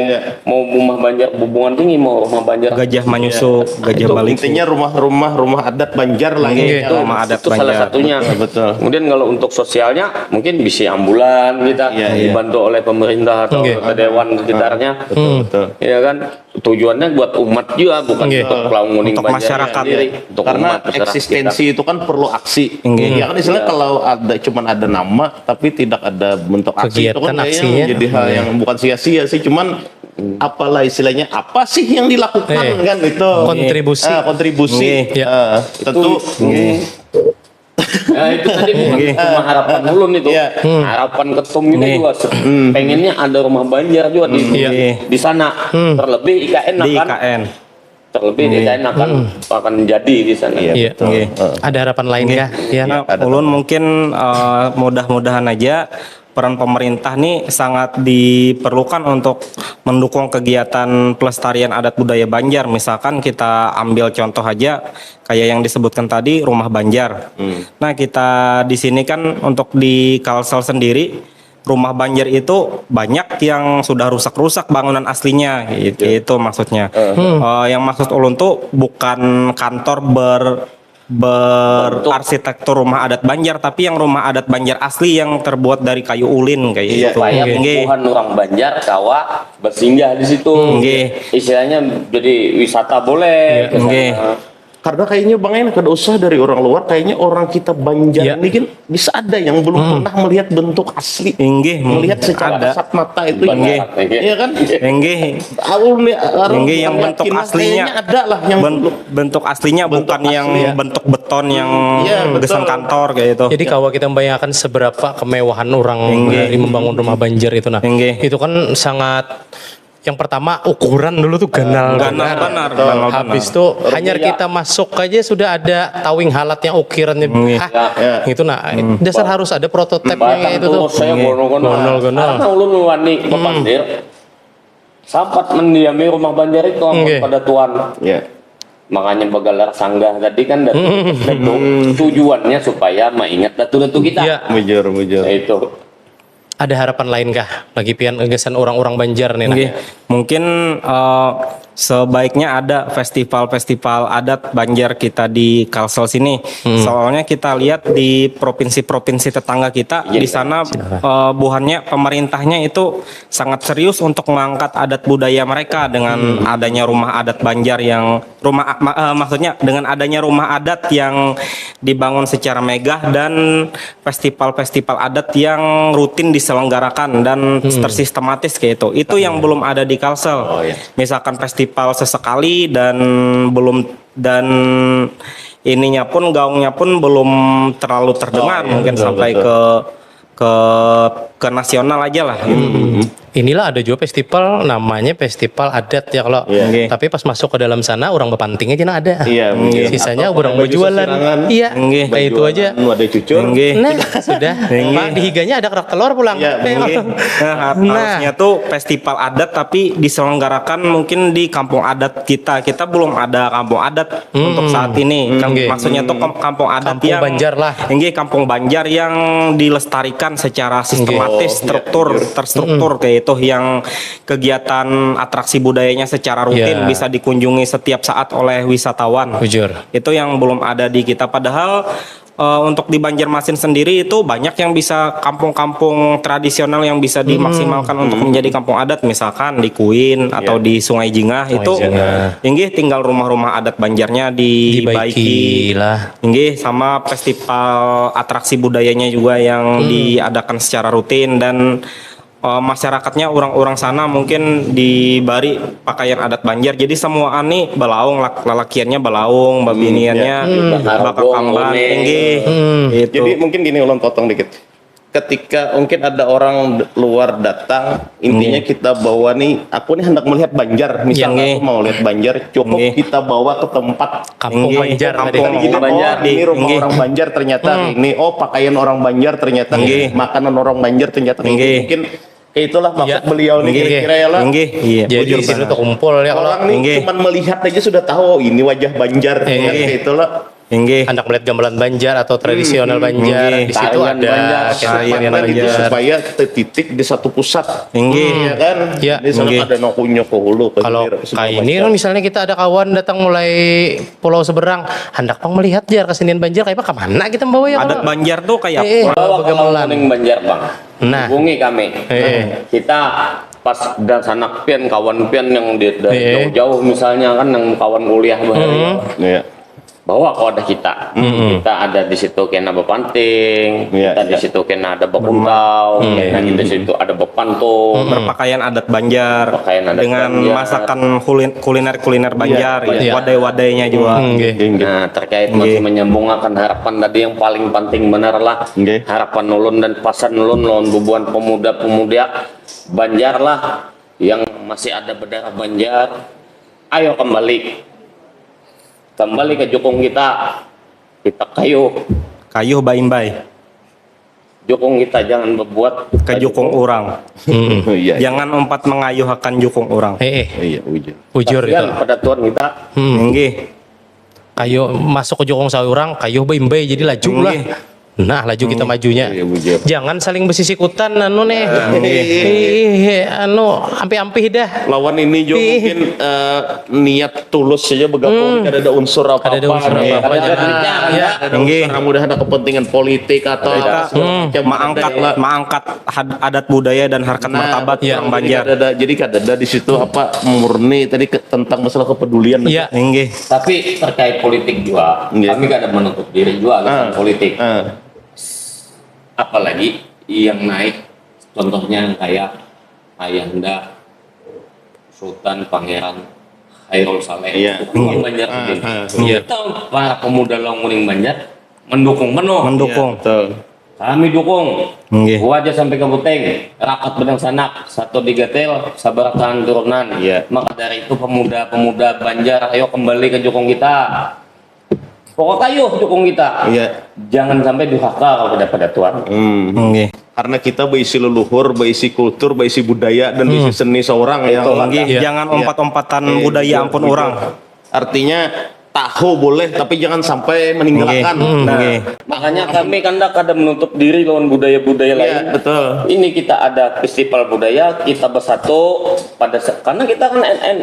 mau rumah Banjar hubungan tinggi mau rumah Banjar Gajah Manyusuk, Gajah Itu Balik. Intinya rumah adat Banjar lah Nggih. ya. itu, rumah adat itu salah Banjar. satunya. Betul. Kemudian kalau untuk sosialnya mungkin bisa ambulan kita Iya, iya. dibantu oleh pemerintah atau Nggih. ke dewan sekitarnya. Betul. Ya kan tujuannya buat umat juga bukan Nggih. untuk Laung Kuning Untuk Banjar masyarakat, sendiri, ya. untuk Karena umat masyarakat eksistensi kita. itu kan perlu aksi. Nggih. Ya kan istilahnya kalau ada cuman ada nama tapi tidak ada bentuk aksi itu Kegiatan kan kayaknya aksinya. menjadi hal yang bukan sia-sia sih, cuman apalah istilahnya, apa sih yang dilakukan kan itu Kontribusi. kontribusi Iya. tentu Nah, itu tadi bukan cuma harapan ulun itu. Iya. Harapan ketum ini juga pengennya ada rumah banjar juga di sana. Terlebih IKN Di akan IKN. akan jadi di sana. Iya. betul. Ada harapan lain kah? Ya. Nah, ulun mungkin mudah-mudahan aja peran pemerintah nih sangat diperlukan untuk mendukung kegiatan pelestarian adat budaya Banjar. Misalkan kita ambil contoh aja kayak yang disebutkan tadi rumah Banjar. Nah, kita di sini kan untuk di Kalsel sendiri rumah Banjar itu banyak yang sudah rusak-rusak bangunan aslinya gitu, itu maksudnya. Yang maksud ulun tuh bukan kantor berarsitektur rumah adat Banjar, tapi yang rumah adat Banjar asli yang terbuat dari kayu ulin kayak gitu. Supaya Nggih. Tuhan orang Banjar kawa bersinggah di situ. Nggih. Istilahnya jadi wisata boleh. ke sana. Nggih. Karena kayaknya Bang Enak ada usaha dari orang luar, kayaknya orang kita Banjar ini kan bisa ada yang belum pernah melihat bentuk asli, Nggih, melihat secara ada. kasat mata itu, Nggih. iya kan? Nggih. Nggih, yang bentuk aslinya ada lah yang bentuk aslinya bentuk bukan yang asli, ya. bentuk beton yang Iya, betul. gesan kantor kayak itu. Jadi kalau kita membayangkan seberapa kemewahan orang dari membangun rumah Banjar itu, nah Nggih. itu kan sangat. Yang pertama ukuran dulu tuh ganal Ganal benar. Habis itu hanya kita masuk aja sudah ada tawing halat yang ukirannya itu nah dasar harus ada prototipnya Batang kayak itu tuh. tuh saya gonol-gonol. Karena ulun wani pepandir sempat mendiami rumah Banjar itu pada tuan. ya. Makanya begalar sanggah tadi kan datu tujuannya supaya mengingat datu-datu kita. Iya. Mujur. Nah, itu. Ada harapan lain kah bagi pian gagasan orang-orang Banjar nih? Nah? Nggih. Mungkin sebaiknya ada festival-festival adat Banjar kita di Kalsel sini. Soalnya kita lihat di provinsi-provinsi tetangga kita di sana buhannya pemerintahnya itu sangat serius untuk mengangkat adat budaya mereka dengan adanya rumah adat Banjar yang maksudnya dengan adanya rumah adat yang dibangun secara megah dan festival-festival adat yang rutin diselenggarakan dan tersistematis kayak itu. Itu yang belum ada di Kalsel. Oh, iya. Misalkan festival sesekali dan ininya pun gaungnya pun belum terlalu terdengar, mungkin betul, sampai betul. ke nasional aja lah. Inilah ada juga festival namanya festival adat ya kalau Iya. tapi pas masuk ke dalam sana orang bepanting aja nah ada. Iya, mungkin. Sisanya Atau orang baju berjualan. sesirangan. Iya. Nggih. Kayak itu aja. Ada cucur. Nggih. Nah, sudah. Pak di higanya ada kerak telur pulang. Iya, Nggih. Nah, harusnya tuh festival adat tapi diselenggarakan mungkin di kampung adat kita. Kita belum ada kampung adat untuk saat ini. Nggih. Maksudnya tuh kampung adat Kampung yang Banjar lah. Nggih, kampung Banjar yang dilestarikan secara sistematis, terstruktur kayak itu, yang kegiatan atraksi budayanya secara rutin Iya. bisa dikunjungi setiap saat oleh wisatawan. Jujur. Itu yang belum ada di kita, padahal untuk di Banjarmasin sendiri itu banyak yang bisa kampung-kampung tradisional yang bisa dimaksimalkan untuk menjadi kampung adat, misalkan di Kuin atau di Sungai Jingah itu Jingah. inggih tinggal rumah-rumah adat Banjarnya Dibaiki lah. inggih, sama festival atraksi budayanya juga yang diadakan secara rutin, dan masyarakatnya orang-orang sana mungkin dibari pakaian adat Banjar, jadi semua ani belaung, lalakiannya belaung, babiniannya bakal kamban, inggih gitu. Jadi mungkin gini, ulun potong dikit. Ketika mungkin ada orang luar datang, intinya kita bawa nih, aku nih hendak melihat Banjar, misalnya Nggih. aku mau lihat Banjar, cukup Nggih. kita bawa ke tempat Kampung Nggih, Banjar tadi. kampung gini, Banjar. oh ini rumah Nggih. orang Banjar ternyata ini, oh pakaian orang Banjar ternyata Nggih. makanan orang Banjar ternyata ini. Nggih. Mungkin kayak itulah maksud Iya. beliau nih, Nggih. kira-kira ya lah. Nggih, iya. Jadi Bujur di situ banget. tuh kumpul ya kalau Orang nih Nggih. cuman melihat aja sudah tahu, oh ini wajah Banjar, kan kayak itulah. Inggih. hendak melihat gamelan Banjar atau tradisional Banjar Nggih. di situ Tarian ada Banjar, kayak tarian tarian Makanya itu Banjar. supaya tertitik di satu pusat. Inggih. Ya kan? Iya. Di sana Nggih. ada nokunya ke hulu, ke Kalau hilir, segala kayak ini macam. kan misalnya kita ada kawan datang mulai pulau seberang, hendak pang melihat jar kesenian Banjar kayak apa kemana kita bawa ya? Adat Banjar tuh kayak Bawa ke gamelan. Kuning Banjar bang. Nah. Hubungi kami. Kita pas dan sanak pian kawan pian yang dari jauh-jauh misalnya kan yang kawan kuliah bahari. Iya. bahwa kalau ada kita, kita ada di situ kena bepanting, Iya, kita di iya. situ kena ada bekuntau, kita di situ ada bepantung, Berpakaian adat Banjar Pakaian adat dengan Banjar. masakan kuliner Banjar, iya. wadai-wadainya juga. Nah, terkait masih menyambung akan harapan tadi yang paling penting benar lah Nggih. harapan ulun dan pasan ulun lawan bubuhan pemuda-pemuda Banjar lah yang masih ada berdarah Banjar. Ayo kembali ke jukung kita kayu Kayuh baimbai, jukung kita jangan berbuat ke jukung orang. Iya. Jangan umpat mengayuh akan jukung orang. Iya, ujur. Ujur itu. kasihan pada Tuhan kita. Nggih. Kayu masuk ke jokong saurang, kayu baimbai jadi laju lah. Nah, laju kita majunya. Iya, bujur. Jangan saling bersisikutan anu nih. Anu ampi-ampi dah. Lawan ini juga Ih. mungkin niat tulus saja bergabung, tidak ada unsur apa-apa. Ada unsur Iya. apa-apa, Ada jangan. Ya. unsur mudah ada kepentingan politik atau Kita semacam mengangkat adat budaya dan harkat martabat iya. orang Banjar. Jadi ada di situ apa murni tadi tentang masalah kepedulian. Iya. Nggih. Tapi terkait politik juga, Iya. kami gak ada menutup diri juga dengan politik. Apalagi yang naik, contohnya kayak Ayahanda Sultan Pangeran Khairul Saleh, Iya. Kuning Banjar sendiri. Iya. Kita para pemuda Laung Kuning Banjar mendukung penuh. Mendukung. Betul. Kami dukung. Nggih. Gua aja sampai ke Buteng, rakat benang sanak, satu digatel, sabar tahan turunan. Iya. Maka dari itu pemuda-pemuda Banjar, ayo kembali ke jukung kita. Pokok kayu dukung kita. Iya. Jangan sampai durhaka pada Tuhan. Nggih. Karena kita berisi leluhur, berisi kultur, berisi budaya dan berisi seni seorang yang Nggih. Iya. Jangan umpat-umpatan budaya ampun orang. artinya tahu boleh tapi jangan sampai meninggalkan. Nggih. Nah, Nggih. Makanya kami kan kada menutup diri lawan budaya-budaya lain. iya, betul. Ini kita ada festival budaya, kita bersatu karena kita kan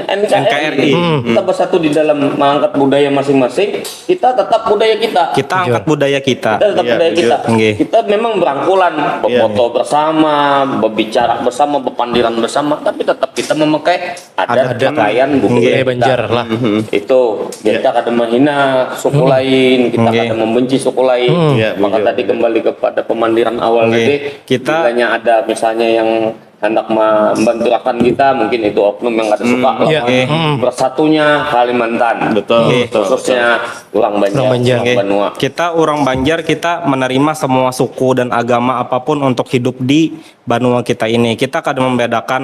NKRI. Kita bersatu di dalam mengangkat budaya masing-masing. Kita tetap budaya kita. Kita angkat budaya kita. Kita tetap Iya, budaya kita. Nggih. Kita memang berangkulan, berfoto bersama, berbicara bersama, berpandiran bersama, tapi tetap kita memakai adat pakaian budaya Budaya kita. Banjar lah. Itu kita kada menghina suku lain, kita Nggih. kada membenci suku lain. Iya, Maka betul, tadi kembali kepada pemandiran awal Nggih. tadi, Kita- bilanya ada misalnya yang hendak membantu rekan kita, mungkin itu oknum yang kada suka Iya. lawan bersatunya Kalimantan. Betul, Nggih. betul. Khususnya orang Banjar, Orang Banjar. orang Banua. Kita orang Banjar, kita menerima semua suku dan agama apapun untuk hidup di Banua kita ini. Kita kadang membedakan,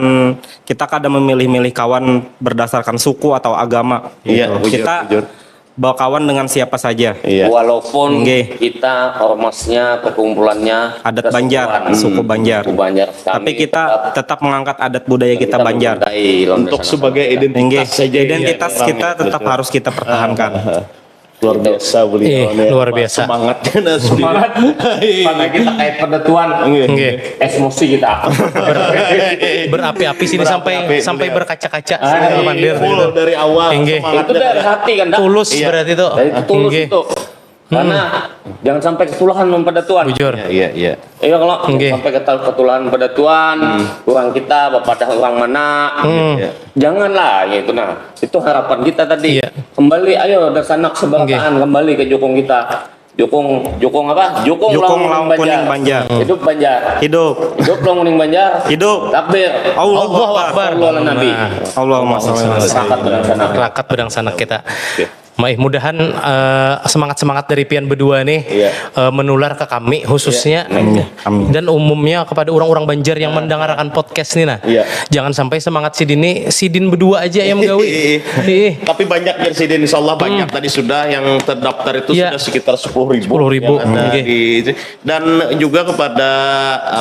kita kadang memilih-milih kawan berdasarkan suku atau agama. Iya, gitu. jujur, Kita jujur. berkawan dengan siapa saja. Iya. Walaupun Nggih. kita ormasnya, perkumpulannya Adat kesukuan, Banjar, suku Banjar. suku Banjar. Tapi kita tetap mengangkat adat budaya kita Banjar. mencintai lawan Untuk sana-sana. sebagai Nggih. identitas saja. Identitas Iya, kita tetap betul. harus kita pertahankan. Luar biasa beliau. Luar biasa. Semangatnya Semangat. Karena kita kayak pada Tuhan. Nggih. Emosi kita. Berapi-api sini Berapi-api, sampai beliau. berkaca-kaca Ah, sini mandir. Full dari awal. Nggih. semangatnya Itu dari hati kan, Dak? Tulus Iya. berarti itu. Dari itu tulus Nggih. itu. Karena jangan sampai ketulahan pada Tuhan. Bujur. Iya, iya. Iya kalau Nggih. sampai ketulahan pada Tuhan, kurang kita pada orang mana. Iya. Janganlah gitu. Nah, itu harapan kita tadi. Iya. Kembali ayo dari sanak sebelakaan kembali ke jukung kita. Jukung apa? Jukung Laung Kuning Banjar. Hidup Banjar. Hidup. Hidup Laung Kuning Banjar. Hidup. Takbir. Allahu Akbar. Allah Nabi. Nah, Allahumma sholli ala Serakat dengan sanak. rakat pedang sanak kita. Maih mudahan semangat-semangat dari pian berdua nih Iya. menular ke kami khususnya Amin. dan umumnya kepada orang-orang Banjar yang mendengarkan podcast nih nah. Iya. Jangan sampai semangat sidin berdua aja yang gawi. Ih. Tapi banyak presiden insya Allah banyak tadi sudah yang terdaftar itu Iya. sudah sekitar 10.000 10.000, yang ada nggih. dan juga kepada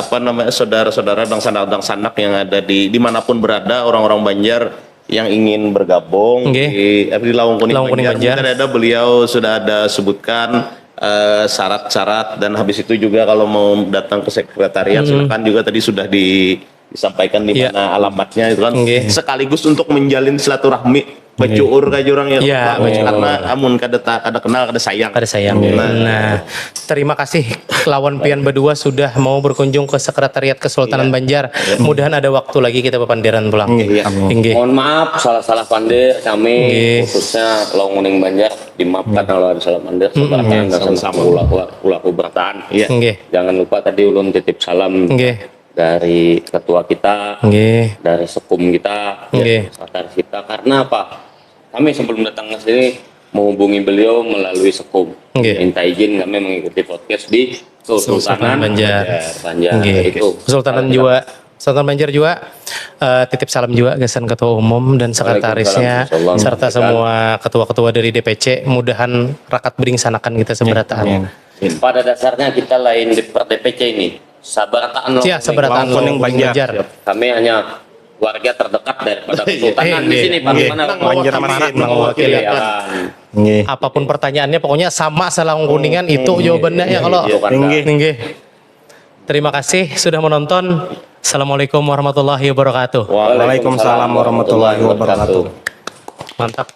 apa namanya saudara-saudara dan sanak yang ada di dimanapun berada orang-orang Banjar yang ingin bergabung Nggih. di Laung Kuning Laung Kuning Banjar. Banjar. Mungkin ada beliau sudah ada sebutkan syarat-syarat dan habis itu juga kalau mau datang ke sekretariat silakan juga tadi sudah disampaikan di Iya. mana alamatnya itu kan Nggih. sekaligus untuk menjalin silaturahmi Becuur ka jurang ya. Iya, becuur. Karena amun kada kenal kada sayang. Ada sayang. Nah, terima kasih lawan pian berdua sudah mau berkunjung ke Sekretariat Kesultanan Banjar. Mudahan ada waktu lagi kita papanderan pulang. Iya. Inggih. Mohon maaf salah-salah pandir kami Nggih. khususnya Laung Kuning Banjar dimaafkan kalau ada salah pandir seberatan dan sama ulah bertahan. Iya. Inggih. Jangan lupa tadi ulun titip salam Inggih. dari ketua kita, Inggih. dari sekum kita, Nggih. sekretaris kita. Karena apa? Kami sebelum datang ke sini menghubungi beliau melalui sekum. Nggih. Minta izin kami mengikuti podcast di Kesultanan Banjar. Banjar. Nggih. Itu. Kesultanan juga Sultan Banjar juga titip salam juga kesan ketua umum dan sekretarisnya Waalaikumsalam. serta semua ketua-ketua dari DPC. Mudahan rakat beringsanakan kita seberataan. Pada dasarnya kita lain di per DPC ini. Sabarataan Ya, seberataan Laung Kuning Banjar. Kami hanya warga terdekat daripada Kesultanan di sini Pak. Nggih. Mana Banjar masih mewakili. Nggih. Apapun pertanyaannya pokoknya sama Salaung Kuningan itu jawabannya ya kalau Nggih. Nggih. Terima kasih sudah menonton. Assalamualaikum warahmatullahi wabarakatuh. Waalaikumsalam warahmatullahi wabarakatuh. Mantap.